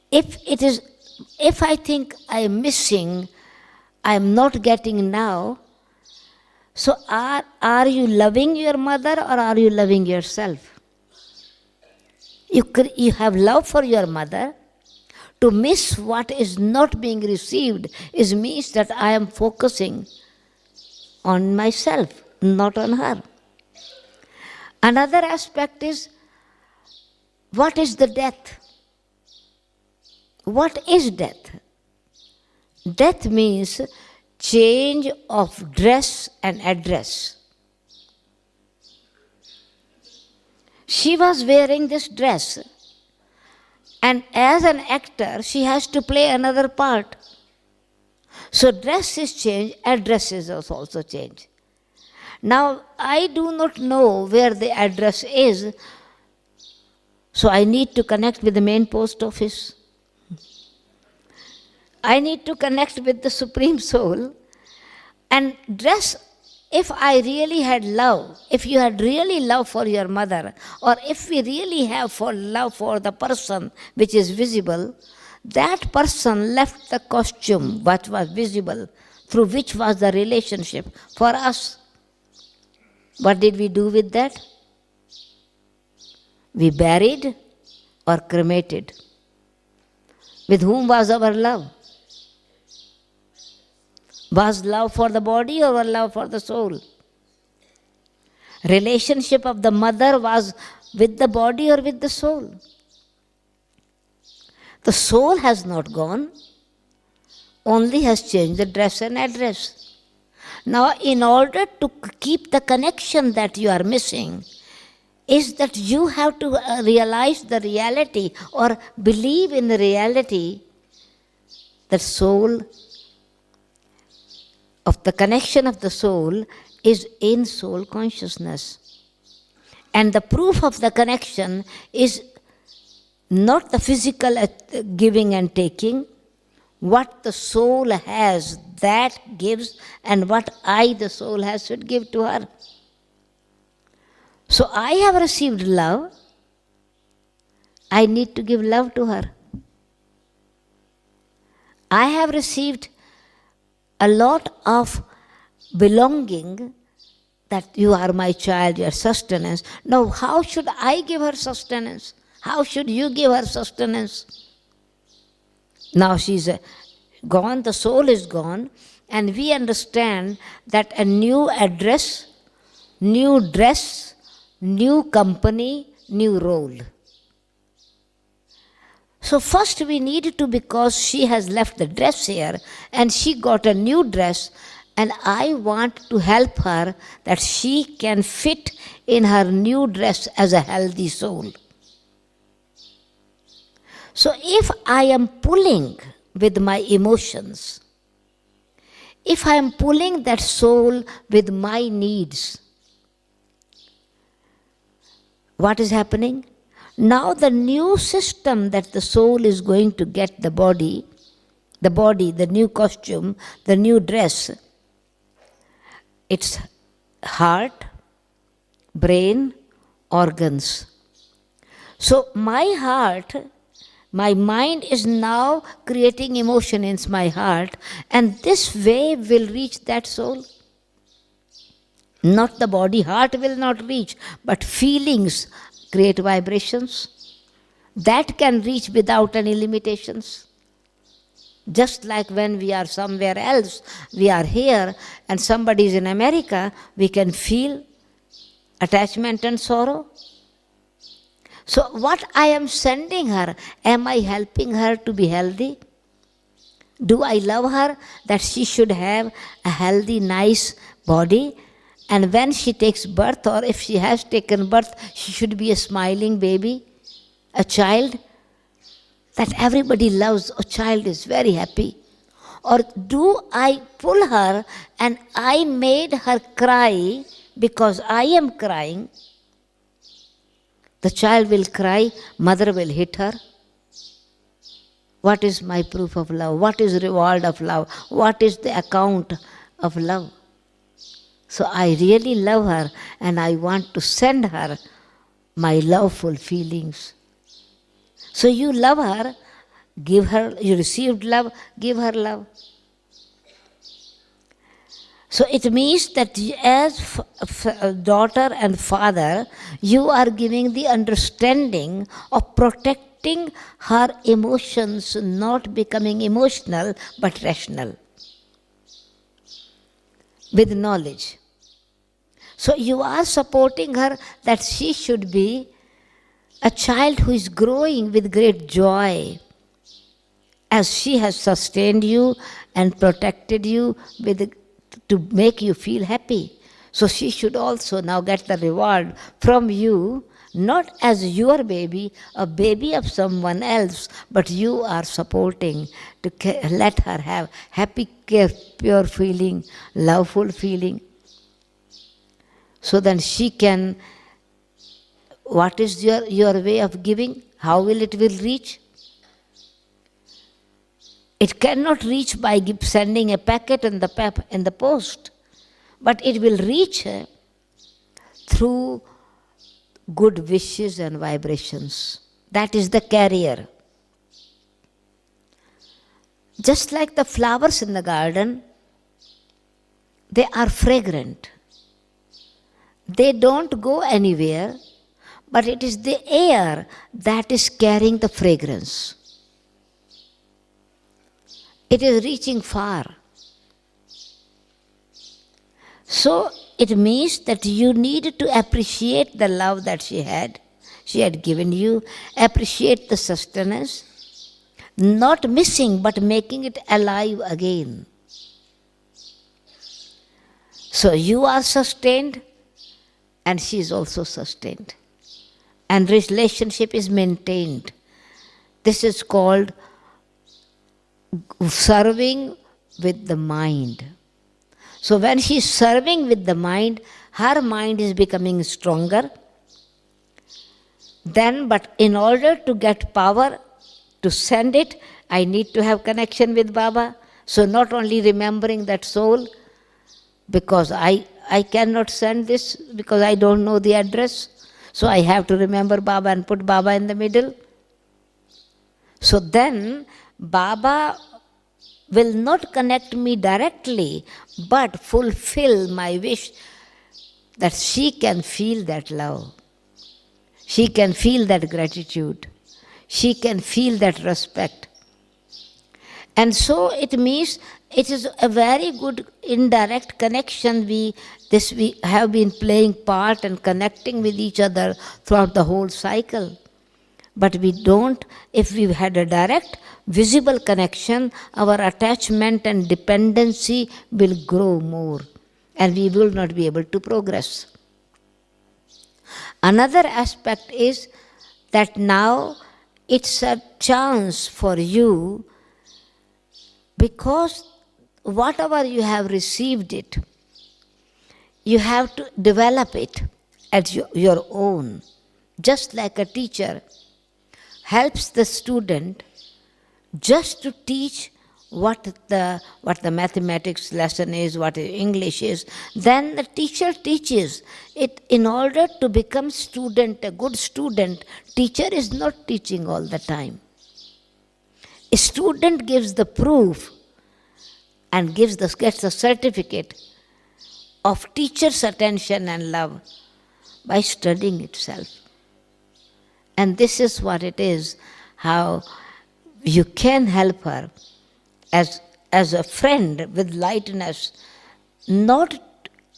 [SPEAKER 1] If I think I am missing, I am not getting now, so are you loving your mother or are you loving yourself? You have love for your mother. To miss what is not being received means that I am focusing on myself, not on her. Another aspect is, what is the death? What is death? Death means change of dress and address. She was wearing this dress, and as an actor, she has to play another part. So dress is changed, address is also changed. Now, I do not know where the address is, so I need to connect with the main post office. I need to connect with the Supreme Soul. And dress, if I really had love, if you had really love for your mother, or if we really have love for the person which is visible, that person left the costume what was visible, through which was the relationship for us. What did we do with that? We buried or cremated. With whom was our love? Was love for the body or love for the soul? Relationship of the mother was with the body or with the soul? The soul has not gone, only has changed the dress and address. Now, in order to keep the connection that you are missing, is that you have to realize the reality or believe in the reality that soul, of the connection of the soul, is in soul consciousness. And the proof of the connection is not the physical giving and taking. What the soul has, that gives, and what I, the soul, has should give to her. So I have received love. I need to give love to her. I have received a lot of belonging, that you are my child, your sustenance. Now, how should I give her sustenance? How should you give her sustenance? Now she's gone, the soul is gone, and we understand that a new address, new dress, new company, new role. So first we need to, because she has left the dress here and she got a new dress, and I want to help her that she can fit in her new dress as a healthy soul. So if I am pulling with my emotions, if I am pulling that soul with my needs, what is happening? Now the new system that the soul is going to get, the body, the new costume, the new dress, it's heart, brain, organs. So my heart, my mind is now creating emotion in my heart, and this wave will reach that soul. Not the body, heart will not reach, but feelings create vibrations. That can reach without any limitations. Just like when we are somewhere else, we are here and somebody is in America, we can feel attachment and sorrow. So what I am sending her, am I helping her to be healthy? Do I love her that she should have a healthy, nice body? And when she takes birth, or if she has taken birth, she should be a smiling baby, a child that everybody loves. A child is very happy. Or do I pull her and I made her cry because I am crying? The child will cry, mother will hit her. What is my proof of love? What is reward of love? What is the account of love? So I really love her and I want to send her my loveful feelings. So you love her, give her, you received love, give her love. So it means that as daughter and father, you are giving the understanding of protecting her emotions, not becoming emotional but rational, with knowledge. So you are supporting her that she should be a child who is growing with great joy, as she has sustained you and protected you with, to make you feel happy. So she should also now get the reward from you, not as your baby, a baby of someone else, but you are supporting to let her have happy, pure feeling, loveful feeling. So then she can, what is your way of giving? How will it reach? It cannot reach by sending a packet in the post, but it will reach through good wishes and vibrations. That is the carrier. Just like the flowers in the garden, they are fragrant. They don't go anywhere, but it is the air that is carrying the fragrance. It is reaching far. So it means that you need to appreciate the love that she had given you, appreciate the sustenance, not missing but making it alive again. So you are sustained and she is also sustained. And relationship is maintained. This is called serving with the mind. So when she is serving with the mind, her mind is becoming stronger. Then, but in order to get power to send it, I need to have connection with Baba. So not only remembering that soul, because I cannot send this because I don't know the address. So I have to remember Baba and put Baba in the middle. So then Baba will not connect me directly, but fulfill my wish that she can feel that love. She can feel that gratitude. She can feel that respect. And so it means it is a very good indirect connection. We have been playing part and connecting with each other throughout the whole cycle. But we don't, if we had a direct, visible connection, our attachment and dependency will grow more and we will not be able to progress. Another aspect is that now it's a chance for you, because whatever you have received it, you have to develop it at your own. Just like a teacher helps the student just to teach what the mathematics lesson is, what English is, then the teacher teaches it. In order to become a good student, teacher is not teaching all the time. A student gives the proof and gets the certificate of teacher's attention and love by studying itself. And this is what it is, how you can help her as a friend with lightness, not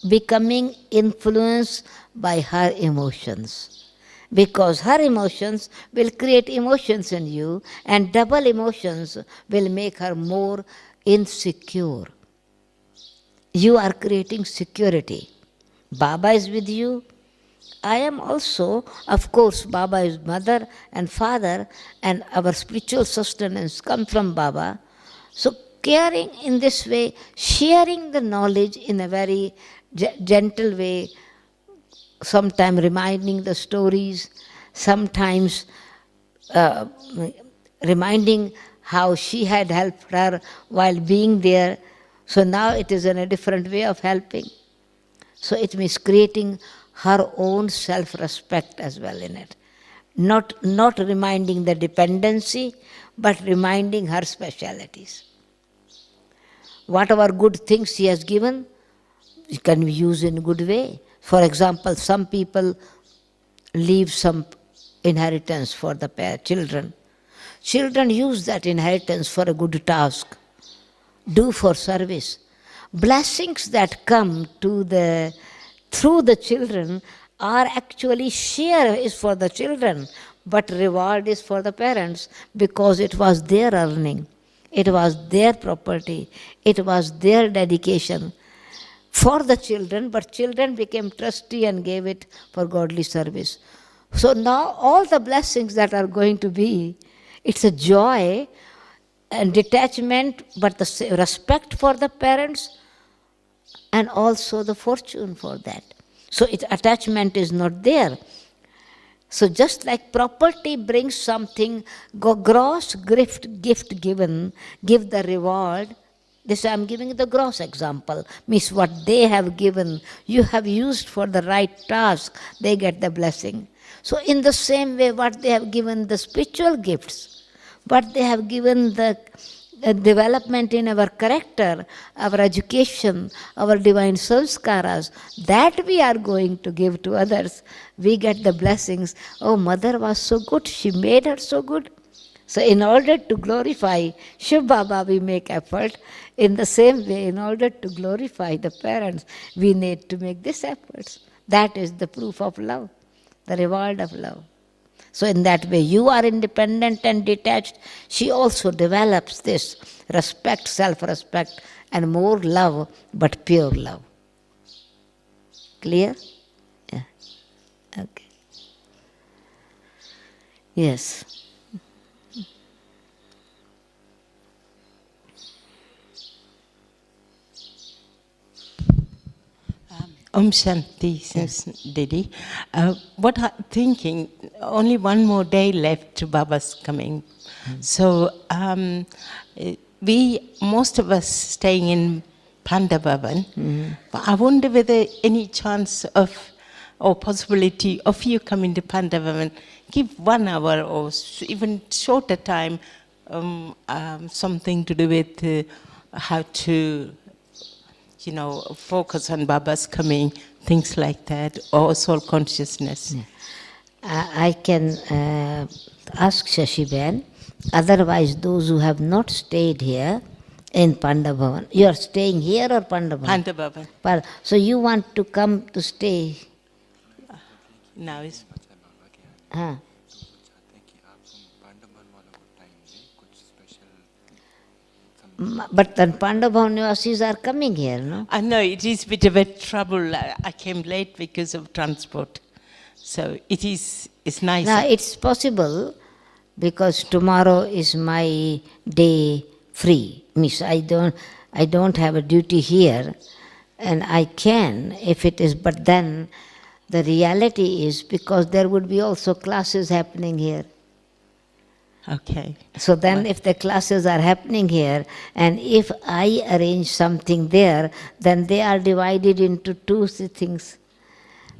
[SPEAKER 1] becoming influenced by her emotions. because her emotions will create emotions in you, and double emotions will make her more insecure. You are creating security. Baba is with you. I am also, of course, Baba is mother and father, and our spiritual sustenance comes from Baba. So caring in this way, sharing the knowledge in a very gentle way, sometimes reminding the stories, sometimes uh, reminding how she had helped her while being there. So now it is in a different way of helping. So it means creating her own self-respect as well in it. Not reminding the dependency, but reminding her specialities. Whatever good things she has given, can be used in a good way. For example, some people leave some inheritance for the children. Children use that inheritance for a good task, do for service. Blessings that come to through the children are actually share is for the children, but reward is for the parents because it was their earning, it was their property, it was their dedication for the children, but children became trustee and gave it for godly service. So now all the blessings that are going to be, it's a joy and detachment, but the respect for the parents and also the fortune for that. So attachment is not there. So just like property brings something, gross gift given, give the reward. This I am giving the gross example, means what they have given, you have used for the right task, they get the blessing. So in the same way, what they have given the spiritual gifts, what they have given the development in our character, our education, our divine sanskaras, that we are going to give to others, we get the blessings. Oh, mother was so good, she made her so good. So in order to glorify Shiv Baba, we make effort. In the same way, in order to glorify the parents, we need to make this effort. That is the proof of love, the reward of love. So in that way, you are independent and detached. She also develops this respect, self-respect, and more love, but pure love. Clear? Yeah. Okay. Yes.
[SPEAKER 6] Om Shanti, since Didi. What I'm thinking, only one more day left to Baba's coming. So most of us staying in Pandavavan. I wonder whether any chance of or possibility of you coming to Pandavavan, give 1 hour or even shorter time, something to do with how to focus on Baba's coming, things like that, or soul consciousness.
[SPEAKER 1] Yeah. I can ask Shashiben. Otherwise, those who have not stayed here in Pandavavan, you are staying here or Pandavavan?
[SPEAKER 6] Pandavavan.
[SPEAKER 1] So you want to come to stay?
[SPEAKER 6] Now is.
[SPEAKER 1] Huh. But then Pandavavan Nivasis are coming here, no?
[SPEAKER 6] I know it is a bit of a trouble. I came late because of transport. So it's nice.
[SPEAKER 1] Now it's possible because tomorrow is my day free. Means I don't have a duty here, and I can if it is. But then the reality is because there would be also classes happening here.
[SPEAKER 6] Okay.
[SPEAKER 1] So then if the classes are happening here, and if I arrange something there, then they are divided into 2 things.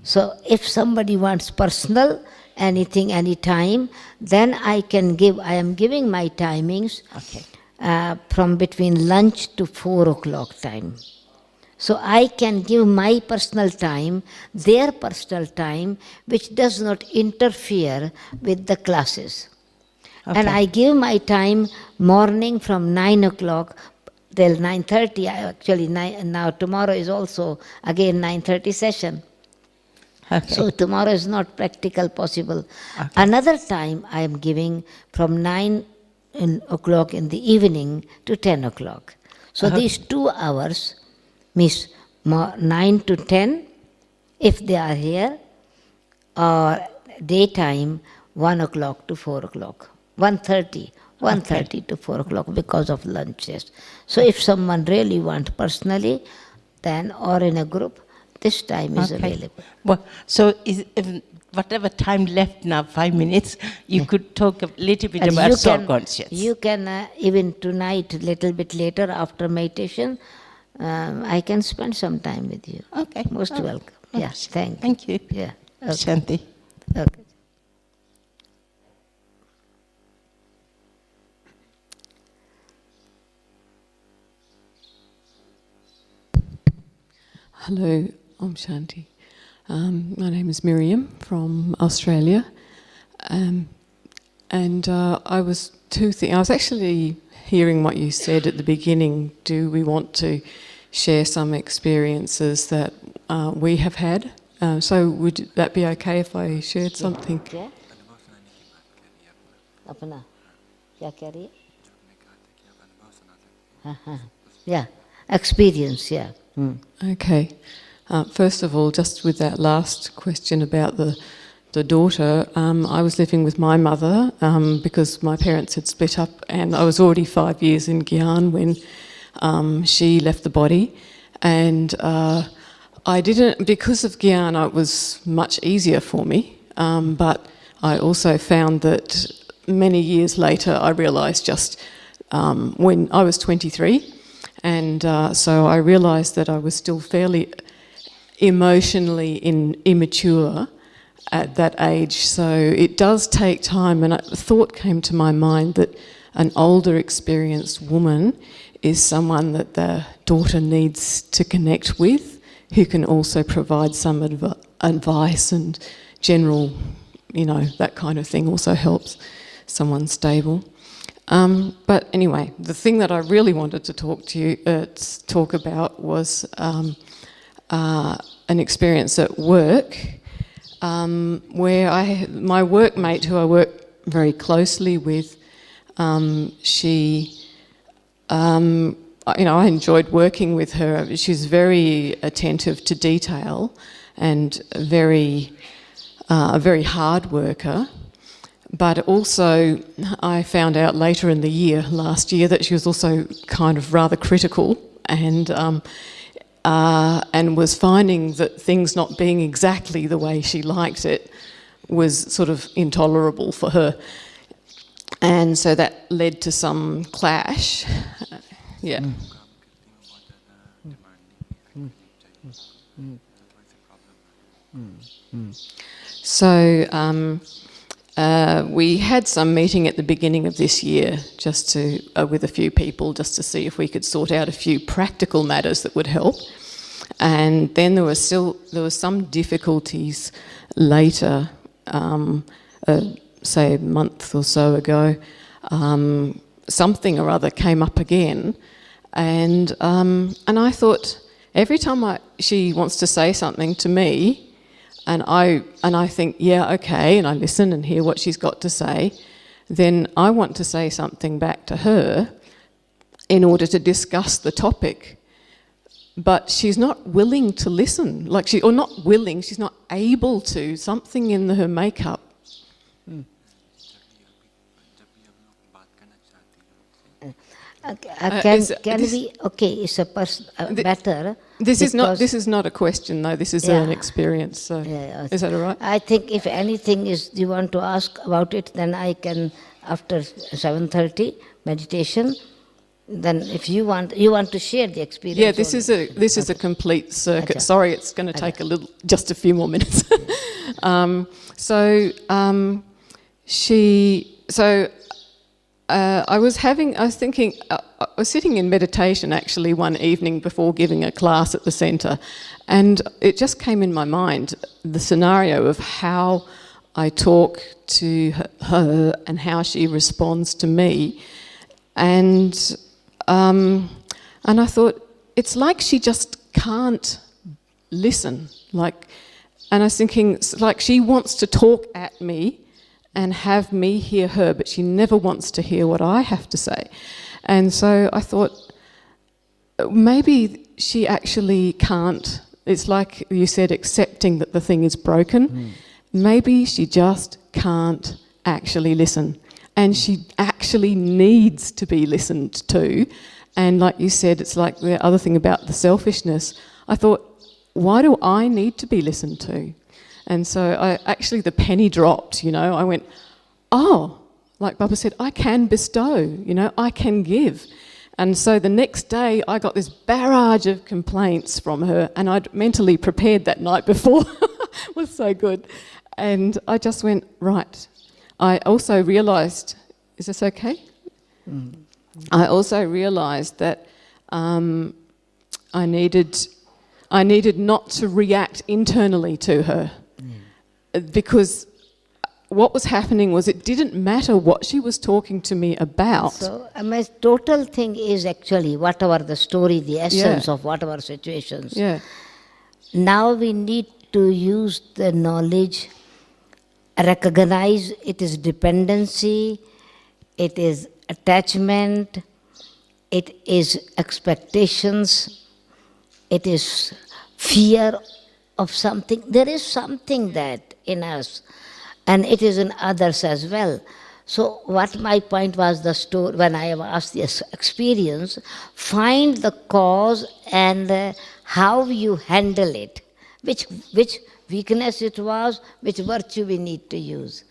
[SPEAKER 1] So if somebody wants personal, anything, any time, then I can give, I am giving my timings from between lunch to 4 o'clock time. So I can give my personal time, their personal time, which does not interfere with the classes. Okay. And I give my time morning from 9 o'clock till 9:30. Actually, now tomorrow is also again 9:30 session.
[SPEAKER 6] Okay.
[SPEAKER 1] So tomorrow is not practical possible. Another time I am giving from 9 o'clock in the evening to 10 o'clock. So these 2 hours means 9 to 10 if they are here, or daytime 1 o'clock to 4 o'clock, 1:30 to 4 o'clock because of lunches. So if someone really want personally, then or in a group, this time is available.
[SPEAKER 6] Well, so if whatever time left now, 5 minutes, you could talk a little bit
[SPEAKER 1] And
[SPEAKER 6] about soul conscious.
[SPEAKER 1] you can even tonight, little bit later after meditation, I can spend some time with you.
[SPEAKER 6] Okay.
[SPEAKER 1] Most welcome. Yeah, thank you.
[SPEAKER 6] Thank you.
[SPEAKER 1] Yeah. Okay.
[SPEAKER 6] Shanti.
[SPEAKER 1] Okay.
[SPEAKER 7] Hello, Om Shanti. My name is Miriam from Australia, and I was I was actually hearing what you said at the beginning. Do we want to share some experiences that we have had? So would that be okay if I shared something?
[SPEAKER 1] क्या अपना क्या कह रही है? हाँ, हाँ. Yeah, experience. Yeah.
[SPEAKER 7] Okay. First of all, just with that last question about the daughter, I was living with my mother because my parents had split up, and I was already 5 years in Gyan when she left the body. And I didn't, because of Gyan, it was much easier for me. But I also found that many years later, I realised just when I was 23, and so I realised that I was still fairly emotionally immature at that age. So it does take time, and a thought came to my mind that an older experienced woman is someone that the daughter needs to connect with, who can also provide some advice and general, that kind of thing also helps someone stable. But anyway, the thing that I really wanted to talk about was an experience at work where my workmate, who I work very closely with, I enjoyed working with her. She's very attentive to detail and a very hard worker. But also, I found out later in the year, last year, that she was also kind of rather critical and was finding that things not being exactly the way she liked it was sort of intolerable for her. And so that led to some clash. Yeah. So we had some meeting at the beginning of this year, just to with a few people, just to see if we could sort out a few practical matters that would help. And then there was some difficulties later, say a month or so ago. Something or other came up again, and I thought every time she wants to say something to me. And I think, yeah, okay, and I listen and hear what she's got to say, then I want to say something back to her in order to discuss the topic. But she's not willing to listen, she's not able to, something in her makeup.
[SPEAKER 1] It's a better.
[SPEAKER 7] This is not a question though. This is an experience. So is that all right?
[SPEAKER 1] I think if anything you want to ask about it, then I can after 7:30 meditation. Then if you want to share the experience.
[SPEAKER 7] Yeah, this is a complete circuit.
[SPEAKER 1] Okay.
[SPEAKER 7] Sorry, it's going to take just a few more minutes. I was sitting in meditation actually one evening before giving a class at the centre, and it just came in my mind, the scenario of how I talk to her and how she responds to me. And I thought, it's like she just can't listen. And I was thinking, it's like she wants to talk at me and have me hear her, but she never wants to hear what I have to say. And so I thought, maybe she actually can't. It's like you said, accepting that the thing is broken. Maybe she just can't actually listen. And she actually needs to be listened to. And like you said, it's like the other thing about the selfishness. I thought, why do I need to be listened to? And so the penny dropped, I went, oh, like Baba said, I can bestow, I can give. And so the next day I got this barrage of complaints from her, and I'd mentally prepared that night before. It was so good. And I just went, right. I also realised, is this okay? I also realised that I needed not to react internally to her, because what was happening was it didn't matter what she was talking to me about.
[SPEAKER 1] So my total thing is actually whatever the story, the essence of whatever situations.
[SPEAKER 7] Yeah.
[SPEAKER 1] Now we need to use the knowledge, recognize it is dependency, it is attachment, it is expectations, it is fear of something. There is something that in us, and it is in others as well. So what my point was, the story, when I have asked this experience, find the cause and how you handle it, which weakness it was, which virtue we need to use.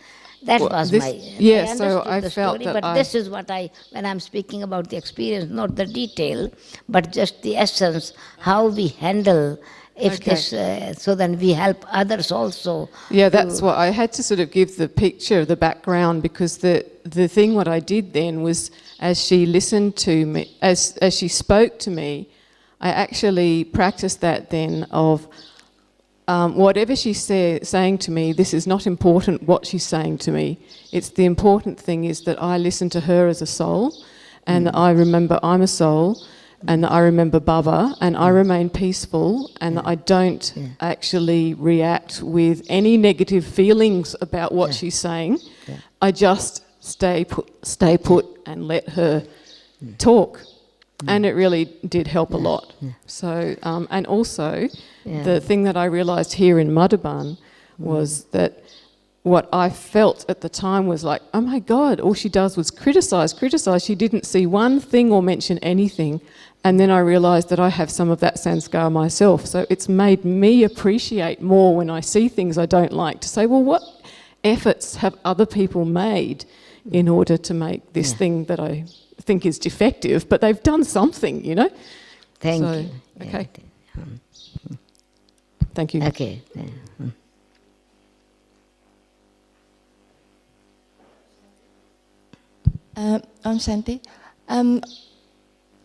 [SPEAKER 1] That was my...
[SPEAKER 7] Yeah, so I
[SPEAKER 1] the
[SPEAKER 7] felt
[SPEAKER 1] story,
[SPEAKER 7] that
[SPEAKER 1] but this is what when I'm speaking about the experience, not the detail, but just the essence, how we handle so then we help others also.
[SPEAKER 7] Yeah, that's what I had to sort of give the picture, the background, because the thing what I did then was, as she listened to me, as she spoke to me, I actually practiced that then of whatever she's saying to me, this is not important what she's saying to me. It's the important thing is that I listen to her as a soul, and that I remember I'm a soul, and that I remember Baba, and I remain peaceful, and that I don't actually react with any negative feelings about what she's saying. I just stay put and let her talk. And it really did help a lot. So, and also, the thing that I realised here in Madhuban was that what I felt at the time was like, oh my God, all she does was criticise. She didn't see one thing or mention anything. And then I realised that I have some of that sanskar myself. So it's made me appreciate more when I see things I don't like, to say, well, what efforts have other people made in order to make this thing that I think is defective, but they've done something,
[SPEAKER 1] Thank you.
[SPEAKER 7] Okay. Thank you.
[SPEAKER 1] Okay.
[SPEAKER 8] I'm Shanti.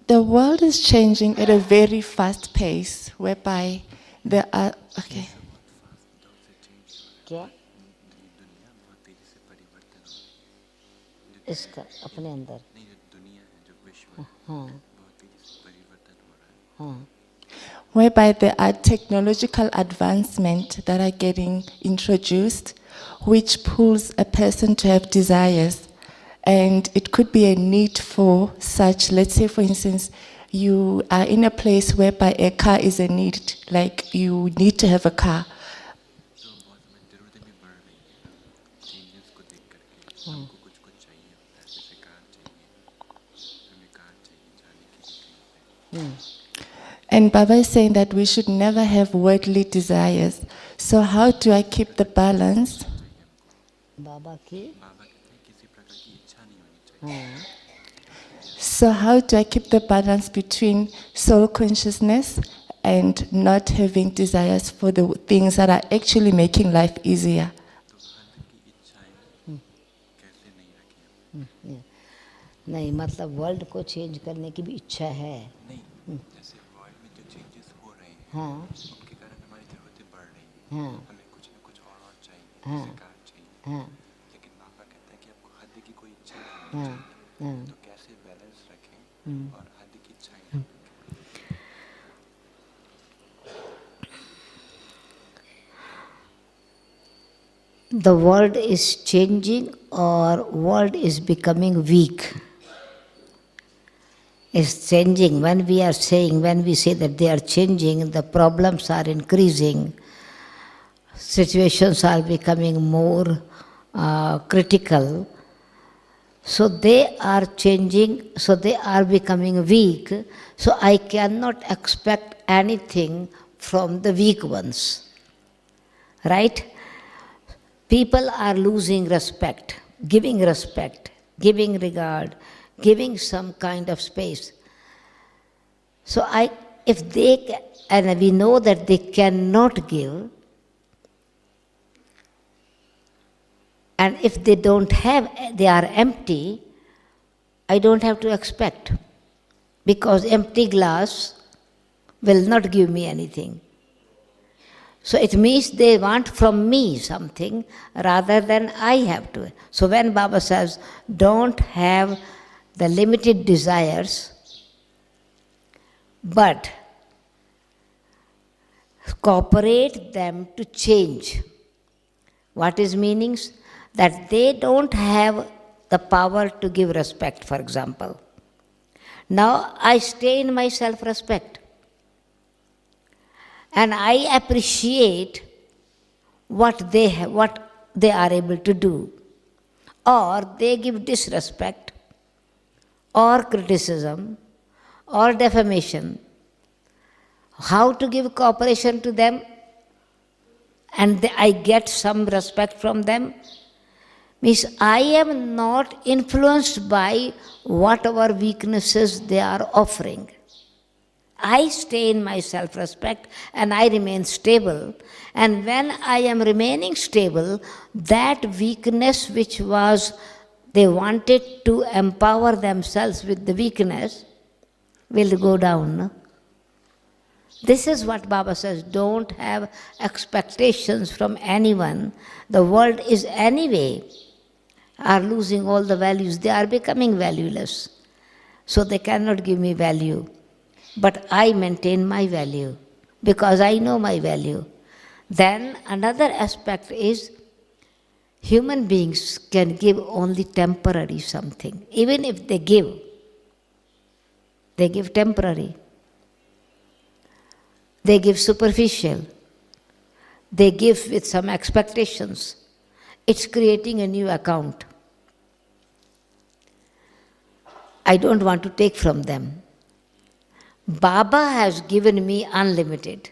[SPEAKER 8] The world is changing at a very fast pace, whereby there are... Okay.
[SPEAKER 1] क्या इसका अपने अंदर
[SPEAKER 8] Whereby there are technological advancements that are getting introduced, which pulls a person to have desires. And it could be a need for such, let's say for instance, you are in a place whereby a car is a need, like you need to have a car. And Baba is saying that we should never have worldly desires. So how do I keep the balance?
[SPEAKER 1] Baba की
[SPEAKER 8] So how do I keep the balance between soul consciousness and not having desires for the things that are actually making life easier?
[SPEAKER 1] नहीं मतलब world को change करने की भी इच्छा है
[SPEAKER 9] जैसे वर्ल्ड में जो चेंजेस हो रहे हैं
[SPEAKER 1] हाँ
[SPEAKER 9] उनके कारण हमारी ज़रूरतें बढ़ रही हैं
[SPEAKER 1] हाँ
[SPEAKER 9] हमें कुछ न कुछ और चाहिए
[SPEAKER 1] हाँ
[SPEAKER 9] कार चाहिए
[SPEAKER 1] हाँ
[SPEAKER 9] लेकिन बाबा कहता है कि आपको हद की कोई इच्छा नहीं होनी
[SPEAKER 1] हाँ
[SPEAKER 9] चाहिए
[SPEAKER 1] हाँ
[SPEAKER 9] तो कैसे बैलेंस रखें और हद की इच्छाएं ना रखें?
[SPEAKER 1] the world is changing or world is becoming weak? It's changing. When we say that they are changing, the problems are increasing, situations are becoming more critical. So they are changing, so they are becoming weak. So I cannot expect anything from the weak ones. Right? People are losing respect, giving regard, giving some kind of space. So if they, and we know that they cannot give, and if they don't have, they are empty, I don't have to expect, because empty glass will not give me anything. So it means they want from me something rather than I have to. So when Baba says, don't have the limited desires, but cooperate them to change. What is meanings? That they don't have the power to give respect, for example. Now I stay in my self-respect. And I appreciate what they are able to do. Or they give disrespect, or criticism, or defamation. How to give cooperation to them and I get some respect from them? Means I am not influenced by whatever weaknesses they are offering. I stay in my self-respect and I remain stable. And when I am remaining stable, that weakness which was, they wanted to empower themselves with the weakness, will go down. No? This is what Baba says, don't have expectations from anyone. The world is anyway, are losing all the values. They are becoming valueless. So they cannot give me value. But I maintain my value because I know my value. Then another aspect is human beings can give only temporary something. Even if they give temporary. They give superficial. They give with some expectations. It's creating a new account. I don't want to take from them. Baba has given me unlimited.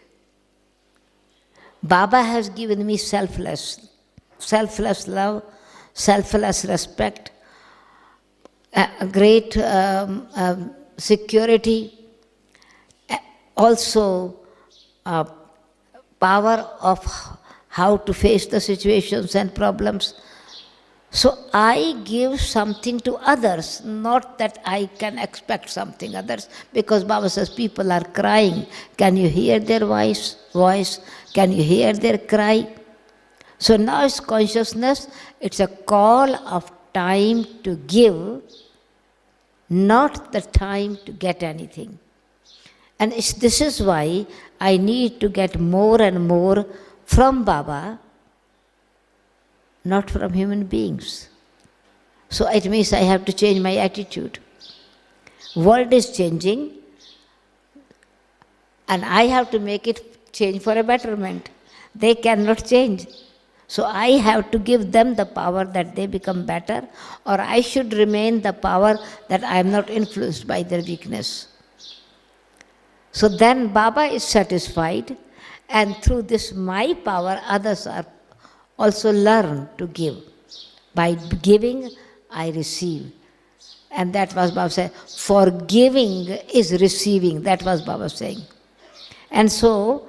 [SPEAKER 1] Baba has given me selfless love, selfless respect, great security, also power of how to face the situations and problems. So I give something to others, not that I can expect something others, because Baba says people are crying. Can you hear their voice? Can you hear their cry? So now it's consciousness, it's a call of time to give, not the time to get anything. And this is why I need to get more and more from Baba, not from human beings. So it means I have to change my attitude. World is changing, and I have to make it change for a betterment. They cannot change. So I have to give them the power that they become better, or I should remain the power that I am not influenced by their weakness. So then Baba is satisfied, and through this my power, others are also learn to give. By giving, I receive. And that was Baba said, forgiving is receiving. That was Baba saying. And so,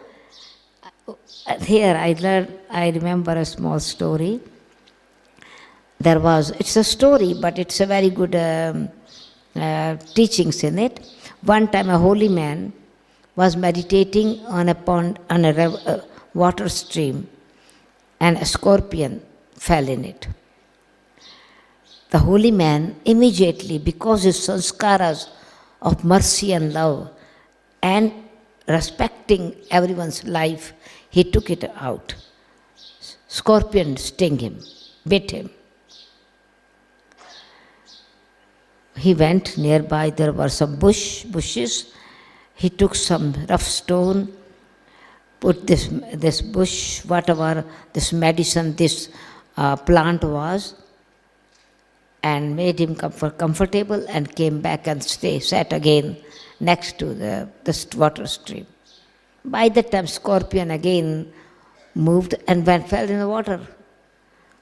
[SPEAKER 1] here I remember a small story. It's a story, but it's a very good teachings in it. One time a holy man was meditating on a pond, on a water stream, and a scorpion fell in it. The holy man immediately, because his sanskaras of mercy and love and respecting everyone's life, he took it out. Scorpion sting him, bit him. He went nearby, there were some bushes. He took some rough stone, put this bush, whatever this medicine, this plant was, and made him comfortable, and came back and sat again next to this water stream. By that time, scorpion again moved and fell in the water.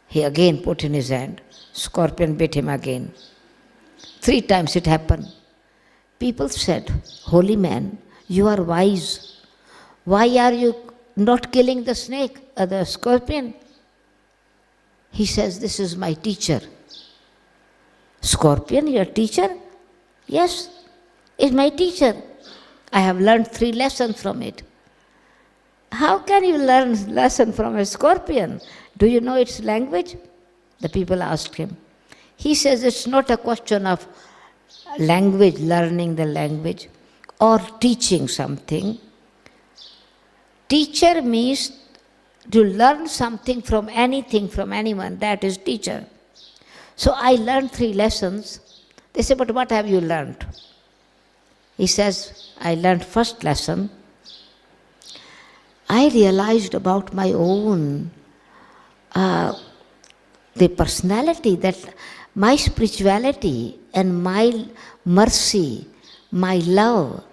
[SPEAKER 1] He again put in his hand. Scorpion bit him again. 3 times it happened. People said, "Holy man, you are wise. Why are you not killing the snake, the scorpion?" He says, "This is my teacher." "Scorpion, your teacher?" "Yes, it's my teacher. I have learned 3 lessons from it." "How can you learn lesson from a scorpion? Do you know its language?" The people asked him. He says, it's not a question of language, learning the language, or teaching something. Teacher means to learn something from anything, from anyone. That is teacher. So I learned 3 lessons. They say, "But what have you learned?" He says, "I learned first lesson. I realized about my own the personality, that my spirituality and my mercy, my love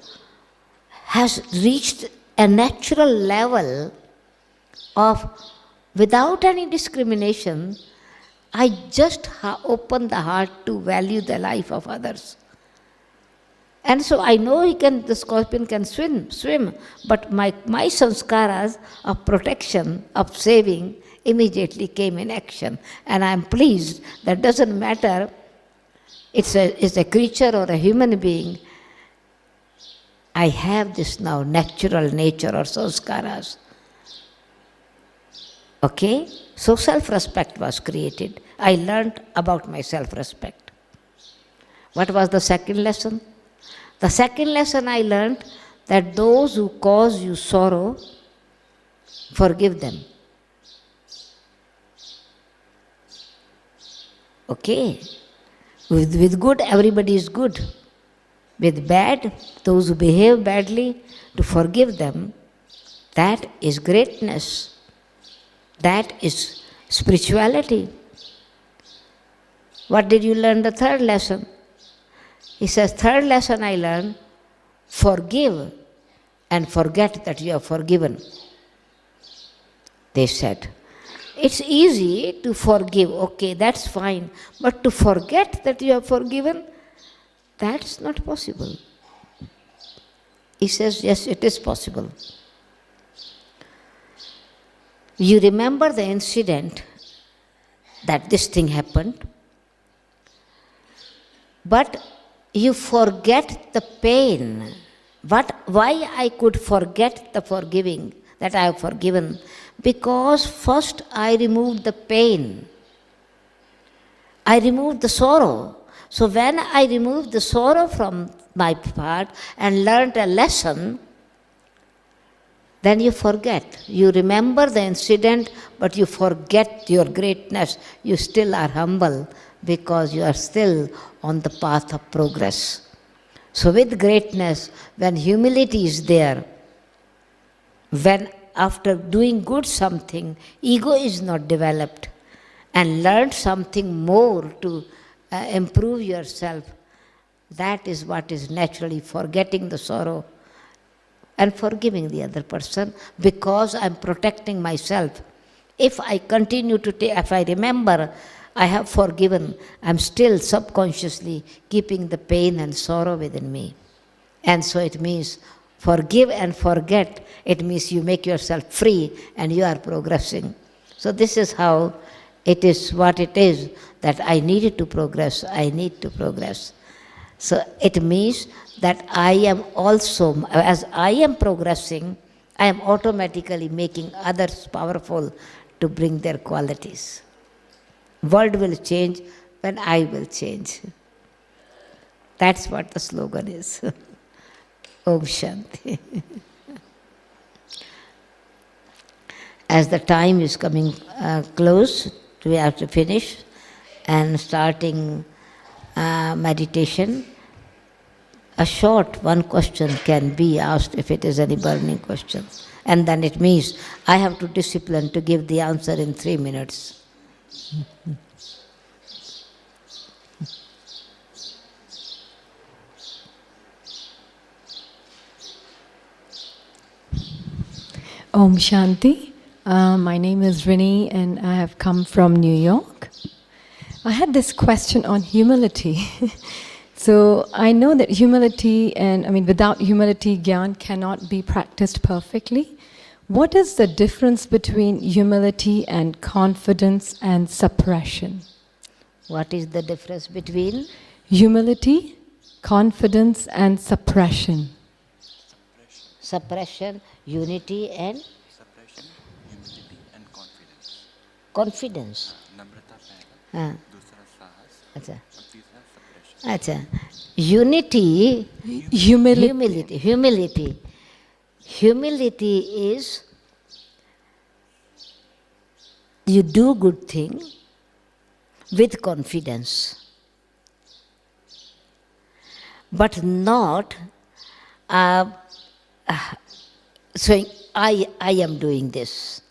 [SPEAKER 1] has reached a natural level of, without any discrimination, I just open the heart to value the life of others. And so I know the scorpion can swim, but my sanskaras of protection, of saving, immediately came in action. And I am pleased. That doesn't matter, it's a creature or a human being. I have this now natural nature or sanskaras. Okay? So self-respect was created. I learned about my self-respect. What was the second lesson? The second lesson I learned, that those who cause you sorrow, forgive them. Okay? With good, everybody is good. With bad, those who behave badly, to forgive them, that is greatness. That is spirituality. What did you learn the third lesson? He says, third lesson I learned, forgive and forget that you are forgiven. They said, it's easy to forgive, okay, that's fine, but to forget that you are forgiven, that's not possible. He says, yes, it is possible. You remember the incident that this thing happened, but you forget the pain. Why I could forget the forgiving, that I have forgiven? Because first I removed the pain. I removed the sorrow. So when I removed the sorrow from my part and learned a lesson, then you forget. You remember the incident, but you forget your greatness. You still are humble because you are still on the path of progress. So with greatness, when humility is there, when after doing good something, ego is not developed, and learn something more to improve yourself, that is what is naturally forgetting the sorrow and forgiving the other person, because I am protecting myself. If I continue if I remember I have forgiven, I am still subconsciously keeping the pain and sorrow within me. And so it means forgive and forget. It means you make yourself free and you are progressing. So this is how it is, what it is, that I needed to progress, I need to progress. So it means that I am also, as I am progressing, I am automatically making others powerful to bring their qualities. World will change when I will change. That's what the slogan is. Om Shanti. as the time is coming close, we have to finish and starting meditation, a short one question can be asked if it is any burning question. And then it means I have to discipline to give the answer in 3 minutes.
[SPEAKER 10] Om Shanti. My name is Rini and I have come from New York. I had this question on humility. So I know that humility without humility, Gyan cannot be practiced perfectly. What is the difference between humility and confidence and suppression?
[SPEAKER 1] What is the difference between?
[SPEAKER 10] Humility, confidence and suppression.
[SPEAKER 1] Suppression, unity and?
[SPEAKER 9] Suppression, humility and confidence.
[SPEAKER 1] Confidence.
[SPEAKER 9] नम्रता पहला,
[SPEAKER 1] हाँ.
[SPEAKER 9] दूसरा साहस,
[SPEAKER 1] अच्छा.
[SPEAKER 9] और तीसरा suppression.
[SPEAKER 1] अच्छा. Unity, humility is you do good thing with confidence, but not saying I am doing this.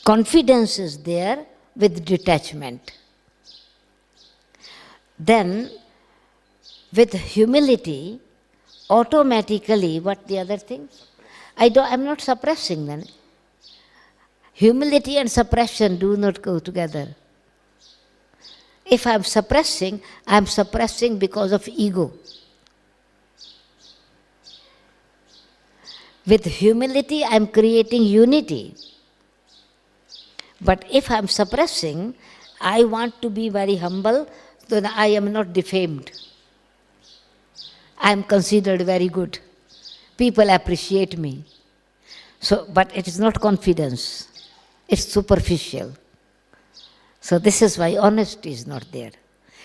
[SPEAKER 1] Confidence is there with detachment. Then with humility, automatically, what the other thing? I'm not suppressing then. Humility and suppression do not go together. If I'm suppressing because of ego. With humility, I'm creating unity. But if I'm suppressing, I want to be very humble, then I am not defamed. I am considered very good. People appreciate me. So, but it is not confidence. It's superficial. So this is why honesty is not there.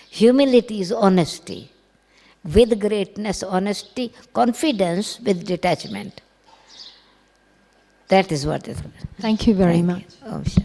[SPEAKER 1] Humility is honesty. With greatness, honesty, confidence with detachment. That is what is.
[SPEAKER 10] Thank you very much.
[SPEAKER 1] Oh, sure.